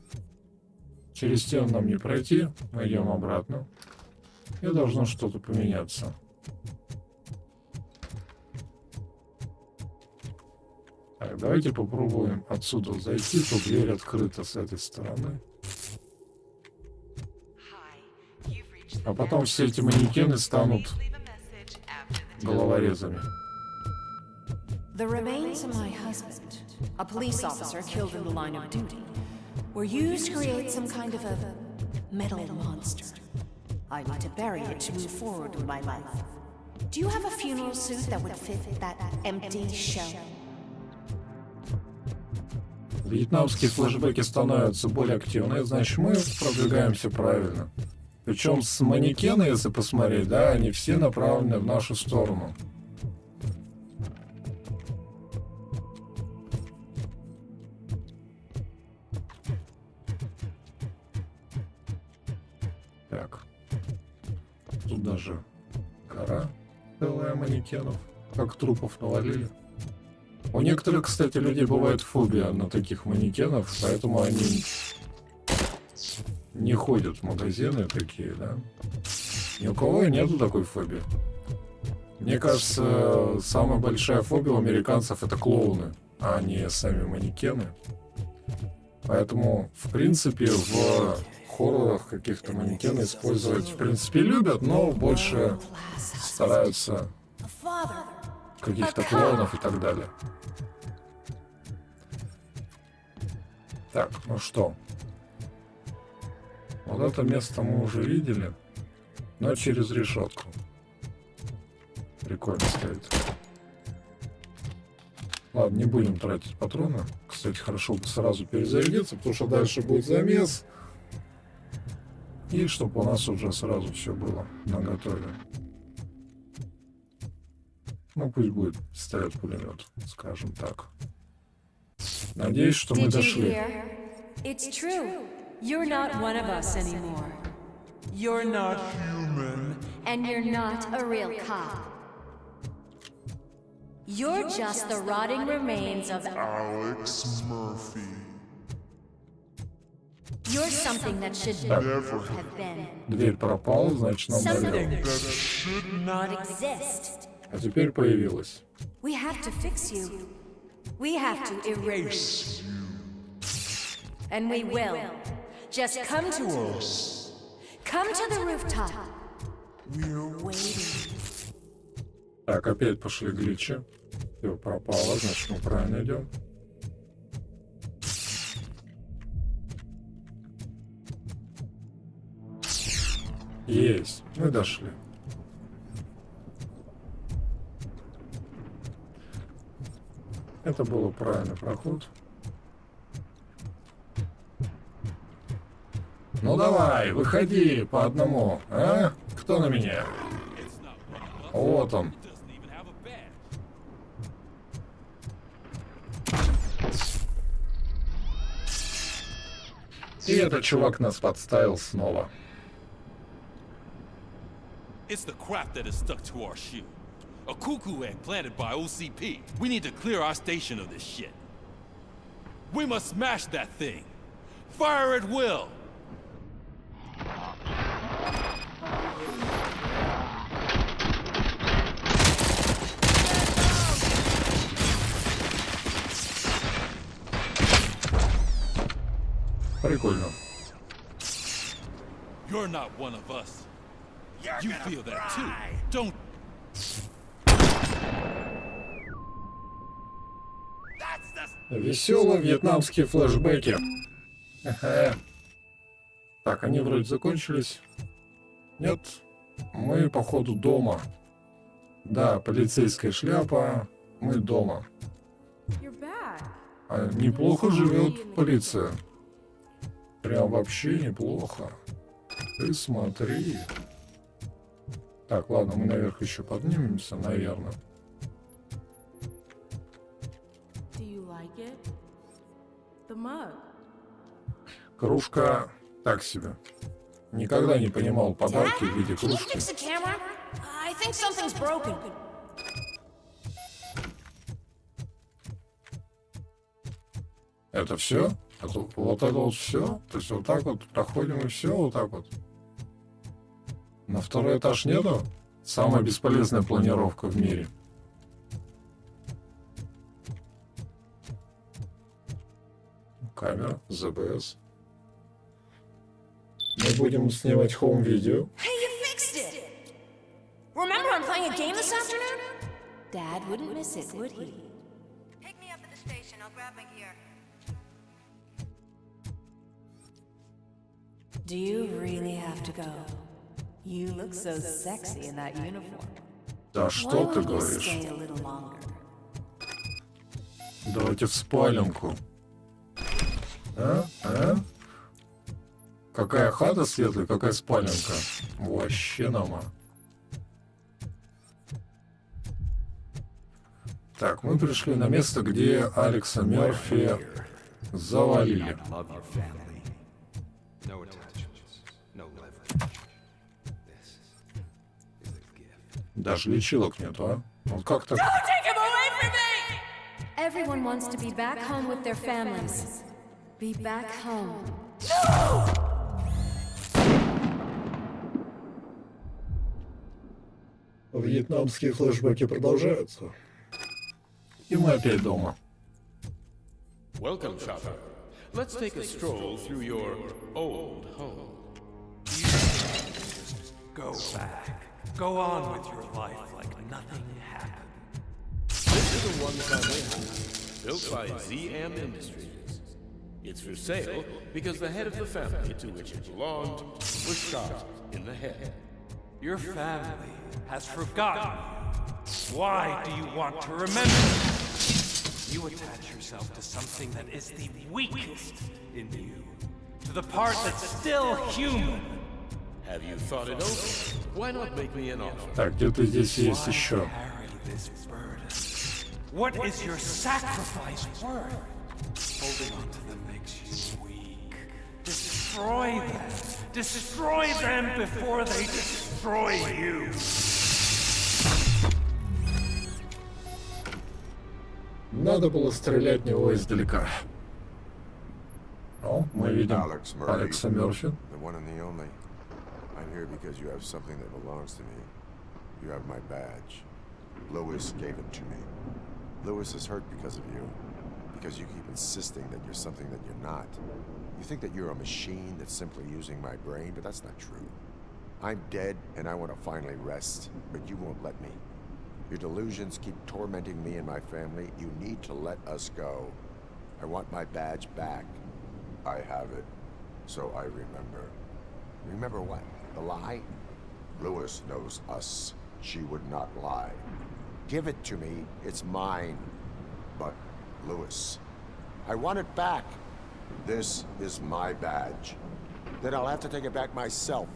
Speaker 1: Через стену нам не пройти. Мы идем обратно. И должно что-то поменяться. Так, давайте попробуем отсюда зайти. Тут дверь открыта с этой стороны. А потом все эти манекены станут головорезами.
Speaker 13: The remains of my husband, a police officer killed in the line of duty, were used to create some kind of a metal monster. I need to bury it to move forward with my life. Do you have a funeral suit that would fit that empty shell?
Speaker 1: Вьетнамские флешбеки становятся более активны, значит, мы продвигаемся правильно. Причем с манекены, если посмотреть, да, они все направлены в нашу сторону. Так. Тут даже гора целая манекенов, как трупов навалили. У некоторых, кстати, людей бывает фобия на таких манекенов, поэтому они не ходят в магазины такие, да. Ни у кого и нету такой фобии. Мне кажется, самая большая фобия у американцев — это клоуны, а не сами манекены. Поэтому, в принципе, в хоррорах каких-то манекены использовать, в принципе, любят, но больше стараются каких-то клоунов и так далее. Так, ну что? Вот это место мы уже видели, но через решетку. Прикольно стоит. Ладно, не будем тратить патроны. Кстати, хорошо бы сразу перезарядиться, потому что дальше будет замес. И чтобы у нас уже сразу все было наготове. Ну, пусть будет стоять пулемет, скажем так. Надеюсь, что мы дошли.
Speaker 13: It's true. You're not one of us anymore. You're not human. And you're not a real cop. You're just the rotting remains of Alex Murphy. You're something that should never have been.
Speaker 1: Дверь пропала, значит, нам
Speaker 13: Something that should not exist.
Speaker 1: А теперь появилась.
Speaker 13: We have to fix you. We have to erase you. And we will. Just come to us. Come to the rooftop. We're waiting.
Speaker 1: Так, опять пошли гличи. Все пропало, значит, мы правильно идем. Есть, мы дошли. Это был правильный проход. Ну давай, выходи по одному, а? Кто на меня? Вот он. И этот чувак нас подставил снова.
Speaker 5: It's the crap that is stuck to our shoe. A cuckoo egg planted by OCP. We need to clear our station of this shit. We must smash that thing. Fire at will.
Speaker 1: Прикольно.
Speaker 5: You're not one of us. You feel that too, don't?
Speaker 1: Веселые вьетнамские флешбеки. Так, они вроде закончились. Нет, мы походу дома. Да, полицейская шляпа. Мы дома. А неплохо живет полиция. Прям вообще неплохо. Ты смотри. Так, ладно, мы наверх еще поднимемся, наверное. Кружка так себе. Никогда не понимал подарки в виде кружки. Это все? Вот это вот все? То есть вот так вот проходим и все вот так вот? На второй этаж нету? Самая бесполезная планировка в мире. Камера, ЗБС. Мы будем снимать хоум-видео.
Speaker 13: Remember I'm playing a game this afternoon? Dad wouldn't miss it, would he?
Speaker 14: Pick me up at the station. I'll grab my gear.
Speaker 13: Do you really have to go? You look so sexy in that uniform.
Speaker 1: Да что ты говоришь? Давайте в спаленку. А? Какая хата светлая, какая спаленка. Вообще нама. Так, мы пришли на место, где Алекса Мерфи завалили. Даже лечилок нету, а? Вот как так?
Speaker 13: Everyone wants to be back home with their families. Be back home.
Speaker 1: Вьетнамские флешбеки продолжаются. И мы опять дома.
Speaker 15: Welcome, Chopper. Let's take a stroll through your old home.
Speaker 12: Go back. Go on with your life like nothing happened.
Speaker 15: This is a one-family house built by ZM Industries. It's for sale because the head of the family to which it belonged was shot in the head.
Speaker 12: Your family has forgotten you. Why do you want to remember?
Speaker 16: You attach yourself to something that is the weakest in you. To the part that's still human.
Speaker 15: Have you thought it over? Why not make me an offer?
Speaker 1: Так, где-то здесь есть еще.
Speaker 16: What is your sacrifice worth? Holding on to them makes you weak. Destroy them. Destroy them before they destroy you.
Speaker 1: Надо было стрелять в него издалека. О, мы видим Алекса Мерфи.
Speaker 3: The one and the only. I'm here because you have something that belongs to me. You have my badge. Lewis gave it to me. Lewis is hurt because of you. Because you keep insisting that you're something that you're not. You think that you're a machine that's simply using my brain, but that's not true. I'm dead, and I want to finally rest, but you won't let me. Your delusions keep tormenting me and my family. You need to let us go. I want my badge back. I have it, so I remember. Remember what? The lie? Lewis knows us. She would not lie. Give it to me. It's mine. But, Lewis, I want it back. This is my badge. Then I'll have to take it back myself.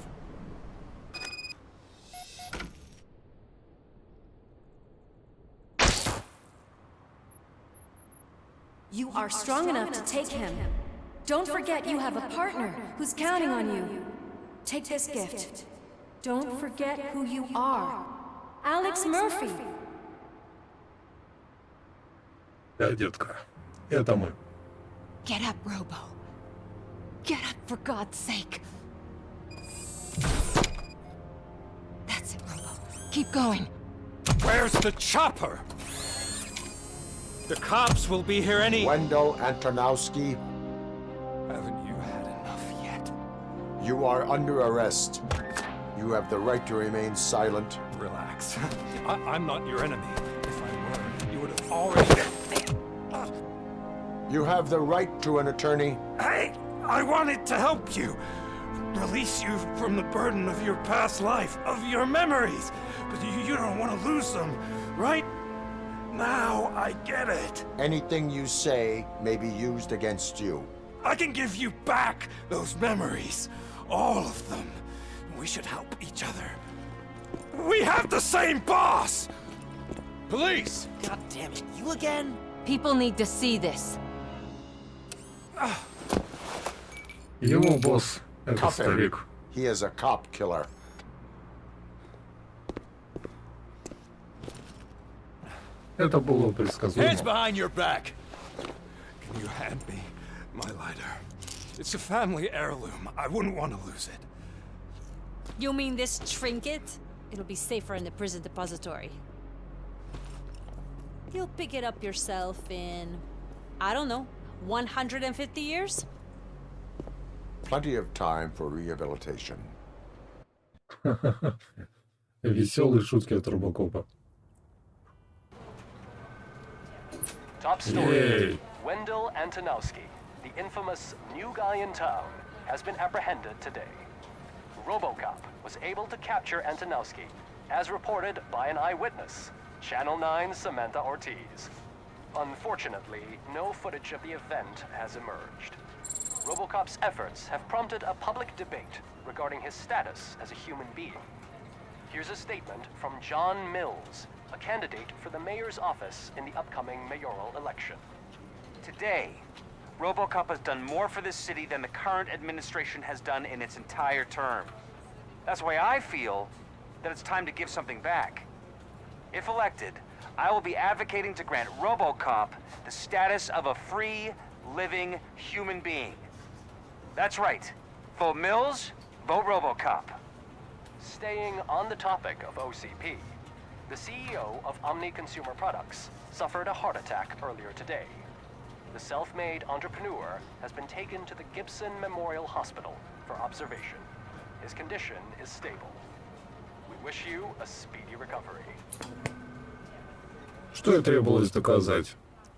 Speaker 13: You are strong enough to take him. Don't forget you have a partner who's counting on you. Take this gift. Don't forget who you are. Alex Murphy.
Speaker 1: Да, детка, это мы.
Speaker 17: Get up, Robo. Get up, for God's sake. That's it, Robo. Keep going.
Speaker 16: Where's the chopper? The cops will be here any...
Speaker 3: Wendell Antonowski.
Speaker 16: Haven't you had enough yet?
Speaker 3: You are under arrest. You have the right to remain silent.
Speaker 16: Relax. I'm not your enemy. If I were, you would have already...
Speaker 3: You have the right to an attorney.
Speaker 16: Hey! I wanted to help you. Release you from the burden of your past life, of your memories. But you don't want to lose them, right? Now I get it.
Speaker 3: Anything you say may be used against you.
Speaker 16: I can give you back those memories. All of them. We should help each other. We have the same boss! Police!
Speaker 4: God damn it, you again?
Speaker 17: People need to see this.
Speaker 1: Его босс — это старик.
Speaker 3: He is a cop killer.
Speaker 1: Это было предсказуемо.
Speaker 16: Hands behind your back! Can you hand me my lighter? It's a family heirloom. I wouldn't want to lose it.
Speaker 18: You mean this trinket? It'll be safer in the prison depository. You'll pick it up yourself in, I don't know, 150 years?
Speaker 3: Plenty of time for rehabilitation.
Speaker 1: Веселые шутки от RoboCop'а.
Speaker 19: Top story. Wendell Antonowski, the infamous new guy in town, has been apprehended today. RoboCop was able to capture Antonowski, as reported by an eyewitness, Channel 9's Samantha Ortiz. Unfortunately, no footage of the event has emerged. RoboCop's efforts have prompted a public debate regarding his status as a human being. Here's a statement from John Mills, a candidate for the mayor's office in the upcoming mayoral election.
Speaker 20: Today, RoboCop has done more for this city than the current administration has done in its entire term. That's why I feel that it's time to give something back. If elected, I will be advocating to grant RoboCop the status of a free, living human being. That's right. Vote Mills, vote RoboCop.
Speaker 19: Staying on the topic of OCP, the CEO of Omni Consumer Products suffered a heart attack earlier today. The self-made entrepreneur has been taken to the Gibson Memorial Hospital for observation. His condition is stable. We wish you a speedy recovery.
Speaker 1: Что и требовалось доказать.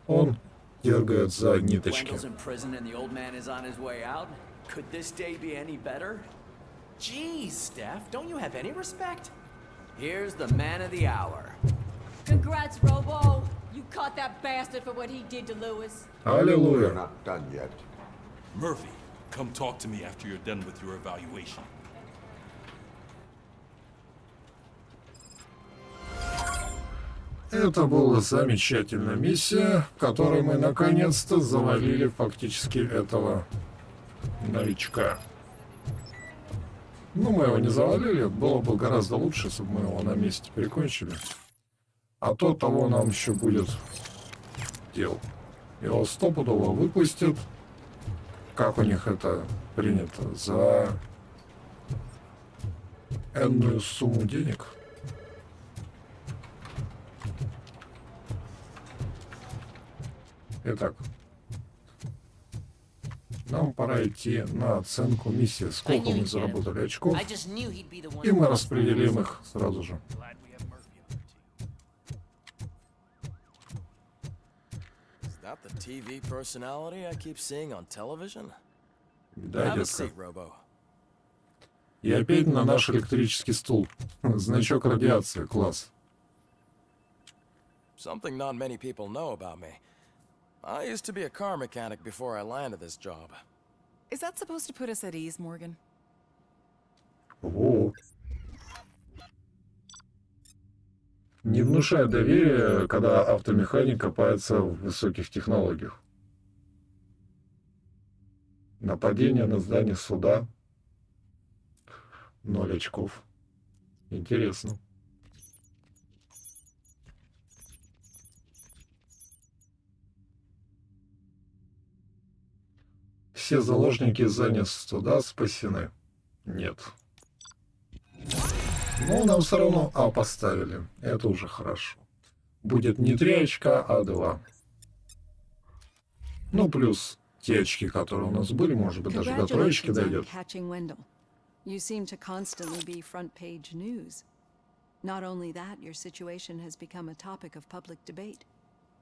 Speaker 1: Он дергает за ниточки.
Speaker 21: Wendell's in prison and the old man is on his way out. Could this day be any better?
Speaker 4: Jeez, Steph, don't you have any respect?
Speaker 21: Here's the man of the hour.
Speaker 18: Congrats, Robo.
Speaker 17: You caught that bastard for what he did to Lewis.
Speaker 1: Аллилуйя.
Speaker 3: We're not done yet.
Speaker 15: Murphy, come talk to me after you're done with your evaluation.
Speaker 1: Это была замечательная миссия, в которой мы наконец-то завалили фактически этого новичка. Ну, мы его не завалили, было бы гораздо лучше, если бы мы его на месте прикончили. А то того нам еще будет дел. Его стопудово выпустят. Как у них это принято? За энную сумму денег. Итак, нам пора идти на оценку миссии. Сколько мы заработали очков, и мы распределим их сразу же. Да, детка. И опять на наш электрический стул. Значок радиации, класс.
Speaker 2: Something not many people know about me. I used to be a car mechanic before I landed this job.
Speaker 22: Is that supposed to put us at ease, Morgan?
Speaker 1: О. Не внушает доверия, когда автомеханик копается в высоких технологиях. Нападение на здание суда. 0 очков. Интересно. Все заложники из здания суда спасены. Нет. Но нам все равно А поставили. Это уже хорошо. Будет не 3 очка, а 2. Ну, плюс те очки, которые у нас были, может быть, даже до 3 дойдет.
Speaker 13: You seem to constantly be front-page news. Not only that, your situation has become a topic of public debate.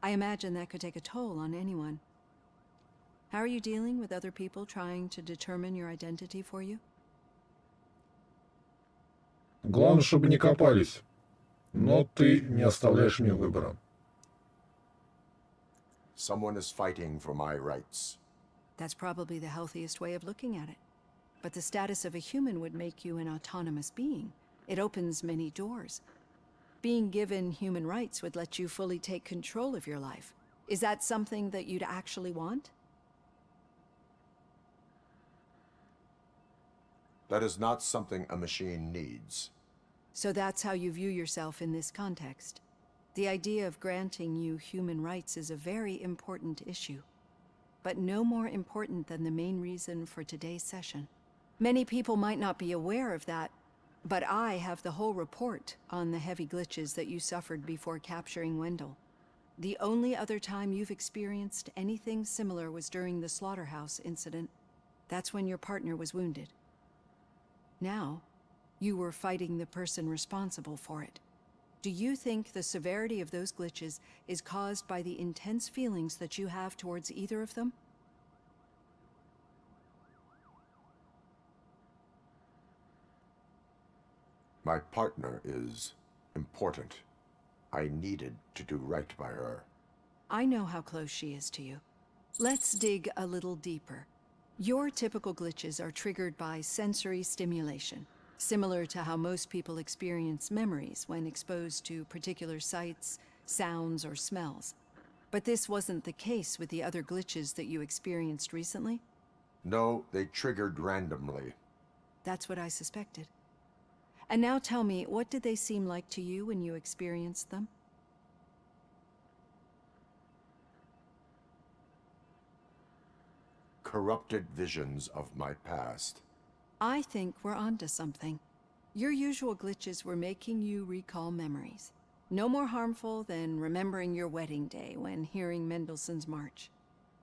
Speaker 13: I imagine that could take a toll on anyone. How are you dealing with other people trying to determine your identity for you?
Speaker 1: Главное, чтобы не копались. Но ты не оставляешь мне выбора.
Speaker 3: Someone is fighting for my rights.
Speaker 13: That's probably the healthiest way of looking at it. But the status of a human would make you an autonomous being. It opens many doors. Being given human rights would let you fully take control of your life. Is that something that you'd actually want?
Speaker 3: That is not something a machine needs.
Speaker 13: So that's how you view yourself in this context. The idea of granting you human rights is a very important issue, but no more important than the main reason for today's session. Many people might not be aware of that, but I have the whole report on the heavy glitches that you suffered before capturing Wendell. The only other time you've experienced anything similar was during the slaughterhouse incident. That's when your partner was wounded. Now, you were fighting the person responsible for it. Do you think the severity of those glitches is caused by the intense feelings that you have towards either of them?
Speaker 3: My partner is important. I needed to do right by her.
Speaker 13: I know how close she is to you. Let's dig a little deeper. Your typical glitches are triggered by sensory stimulation, similar to how most people experience memories when exposed to particular sights, sounds, or smells. But this wasn't the case with the other glitches that you experienced recently?
Speaker 3: No, they triggered randomly.
Speaker 13: That's what I suspected. And now tell me, what did they seem like to you when you experienced them?
Speaker 3: Corrupted visions of my past.
Speaker 13: I think we're onto something. Your usual glitches were making you recall memories. No more harmful than remembering your wedding day when hearing Mendelssohn's March.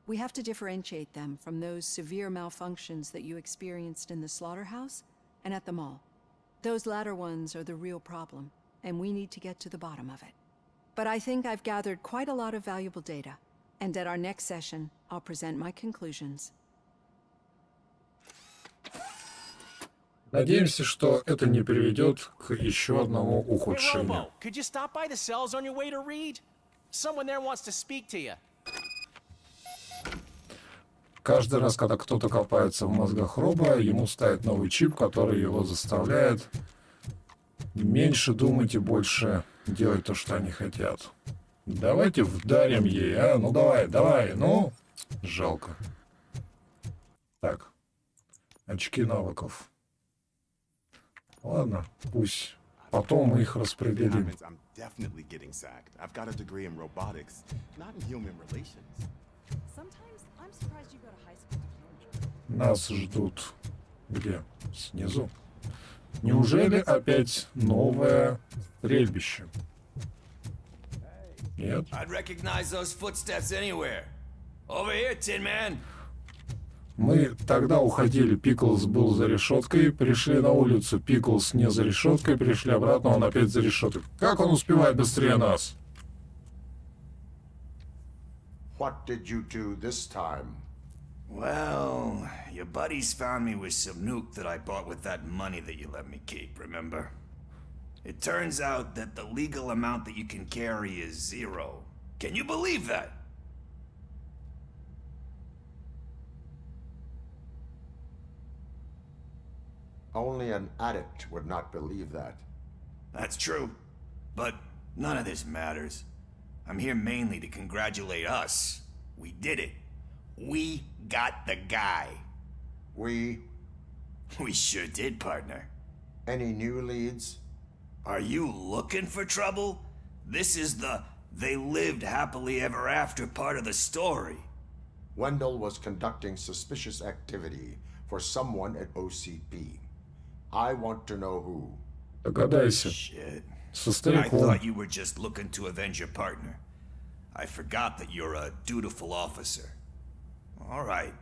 Speaker 13: We have to differentiate them from those severe malfunctions that you experienced in the slaughterhouse and at the mall. Those latter ones are the real problem, and we need to get to the bottom of it. But I think I've gathered quite a lot of valuable data, and at our next session, I'll present my conclusions.
Speaker 1: Надеемся, что это не приведет к еще одному ухудшению.
Speaker 4: Could you stop by the cells on your way to read? Someone there wants to speak to you.
Speaker 1: Каждый раз, когда кто-то копается в мозгах Робо, ему ставят новый чип, который его заставляет меньше думать и больше делать то, что они хотят. Давайте вдарим ей, а? Ну давай, давай, ну. Жалко. Так. Очки навыков. Ладно, пусть. Потом мы их распределим.
Speaker 3: I'm definitely getting sacked. I've got a degree in robotics, not in human relations.
Speaker 17: Sometimes I'm surprised you go to high school.
Speaker 1: Нас ждут где? Снизу. Неужели опять новое стрельбище? Нет.
Speaker 7: I'd recognize those footsteps anywhere. Over here, Tin Man.
Speaker 1: Мы тогда уходили, Пиклз был за решеткой, пришли на улицу, Пиклз не за решеткой, пришли обратно, он опять за решеткой. Как он успевает быстрее нас?
Speaker 3: What did you do this time?
Speaker 7: Well, your buddies found me with some nuke that I bought with that money that you let me keep, remember? It turns out that the legal amount that you can carry is 0. Can you believe that?
Speaker 3: Only an addict would not believe that.
Speaker 7: That's true. But none of this matters. I'm here mainly to congratulate us. We did it. We got the guy.
Speaker 3: We
Speaker 7: sure did, partner.
Speaker 3: Any new leads?
Speaker 7: Are you looking for trouble? This is the they lived happily ever after part of the story.
Speaker 3: Wendell was conducting suspicious activity for someone at OCP. I want to know who.
Speaker 1: Догадайся.
Speaker 7: Shit.
Speaker 1: Со
Speaker 7: I
Speaker 1: стариком.
Speaker 7: thought you were just looking to avenge your partner. I forgot that you're a dutiful officer. All right.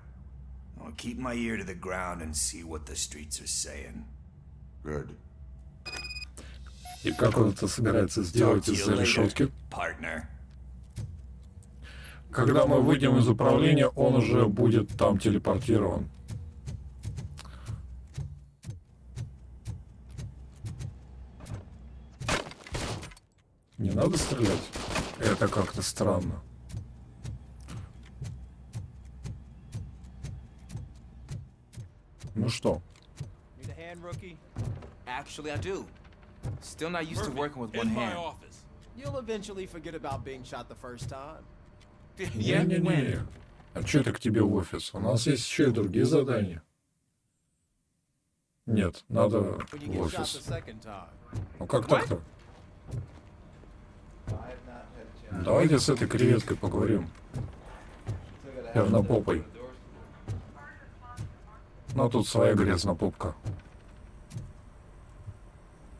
Speaker 7: I'll keep my ear to the ground and see what the streets are saying.
Speaker 3: Good.
Speaker 1: И как он это собирается сделать из-за решетки?
Speaker 7: Partner.
Speaker 1: Когда мы выйдем из управления, он уже будет там телепортирован. Не надо стрелять? Это как-то странно. Ну что?
Speaker 8: Need a hand, rookie? Actually, I do. Still not used to working with one
Speaker 5: in my
Speaker 8: hand.
Speaker 5: office.
Speaker 8: You'll eventually forget about being shot the first time.
Speaker 1: Не-не-не. А что это к тебе в офис? У нас есть еще и другие задания. Нет, надо в офис. Ну как так-то? Давайте с этой креветкой поговорим. Пернопопой. Ну тут своя грязнопопка.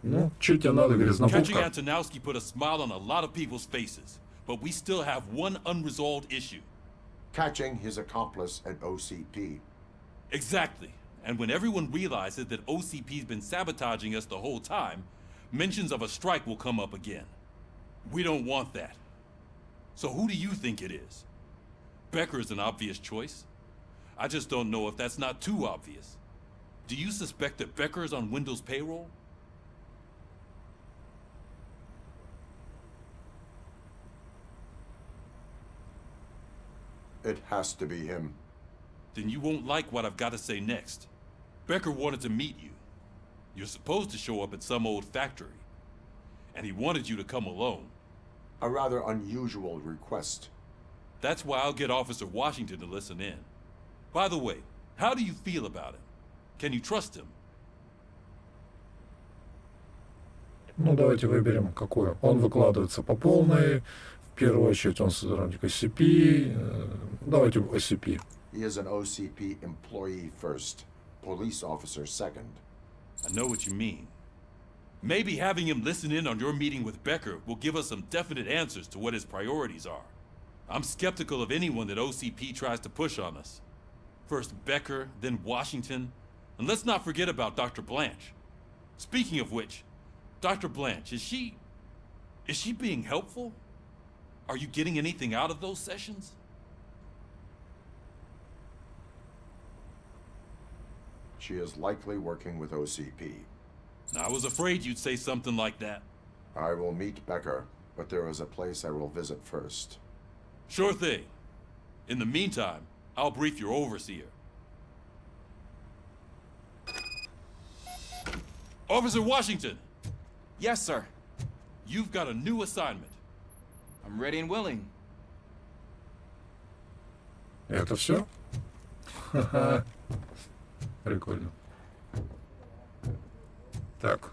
Speaker 1: Ну, что тебе надо,
Speaker 5: Catching
Speaker 1: грязнопопка?
Speaker 5: Antonowski put a smile on a lot of people's faces, but we still have one unresolved issue.
Speaker 3: Catching his accomplice at OCP.
Speaker 5: Exactly. And when everyone realizes that OCP's been sabotaging us the whole time, mentions of a strike will come up again. We don't want that. So who do you think it is? Becker is an obvious choice. I just don't know if that's not too obvious. Do you suspect that Becker is on Wendell's payroll?
Speaker 3: It has to be him.
Speaker 5: Then you won't like what I've got to say next. Becker wanted to meet you. You're supposed to show up at some old factory. And he wanted you to come alone.
Speaker 3: A rather unusual request.
Speaker 5: That's why I'll get Officer Washington to listen in. By the way, how do you feel about him? Can you trust him?
Speaker 1: Ну, давайте выберем, какую. Он выкладывается по полной. В первую очередь он сотрудник OCP. Давайте OCP.
Speaker 3: He is an OCP employee first, police officer second.
Speaker 5: I know what you mean. Maybe having him listen in on your meeting with Becker will give us some definite answers to what his priorities are. I'm skeptical of anyone that OCP tries to push on us. First Becker, then Washington. And let's not forget about Dr. Blanche. Speaking of which, Dr. Blanche, is she being helpful? Are you getting anything out of those sessions?
Speaker 3: She is likely working with OCP.
Speaker 5: I was afraid you'd say something like that.
Speaker 3: I will meet Becker, but there is a place I will visit first.
Speaker 5: Sure thing. In the meantime, I'll brief your overseer. Officer Washington!
Speaker 8: Yes, sir.
Speaker 5: You've got a new assignment.
Speaker 8: I'm ready and willing.
Speaker 1: Это все? Ха-ха. Прикольно. Так.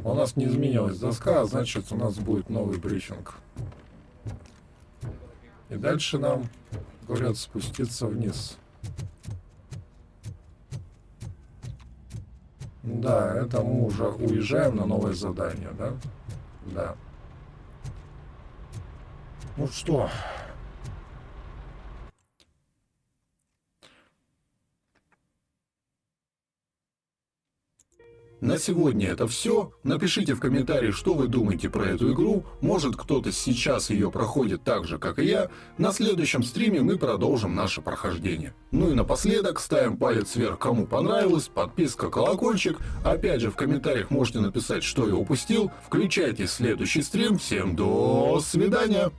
Speaker 1: У нас не изменилась доска, а значит, у нас будет новый брифинг. И дальше нам говорят спуститься вниз. Да, это мы уже уезжаем на новое задание, да? Да. Ну что? На сегодня это все. Напишите в комментарии, что вы думаете про эту игру. Может, кто-то сейчас ее проходит так же, как и я. На следующем стриме мы продолжим наше прохождение. Ну и напоследок ставим палец вверх, кому понравилось, подписка, колокольчик. Опять же, в комментариях можете написать, что я упустил. Включайте следующий стрим. Всем до свидания!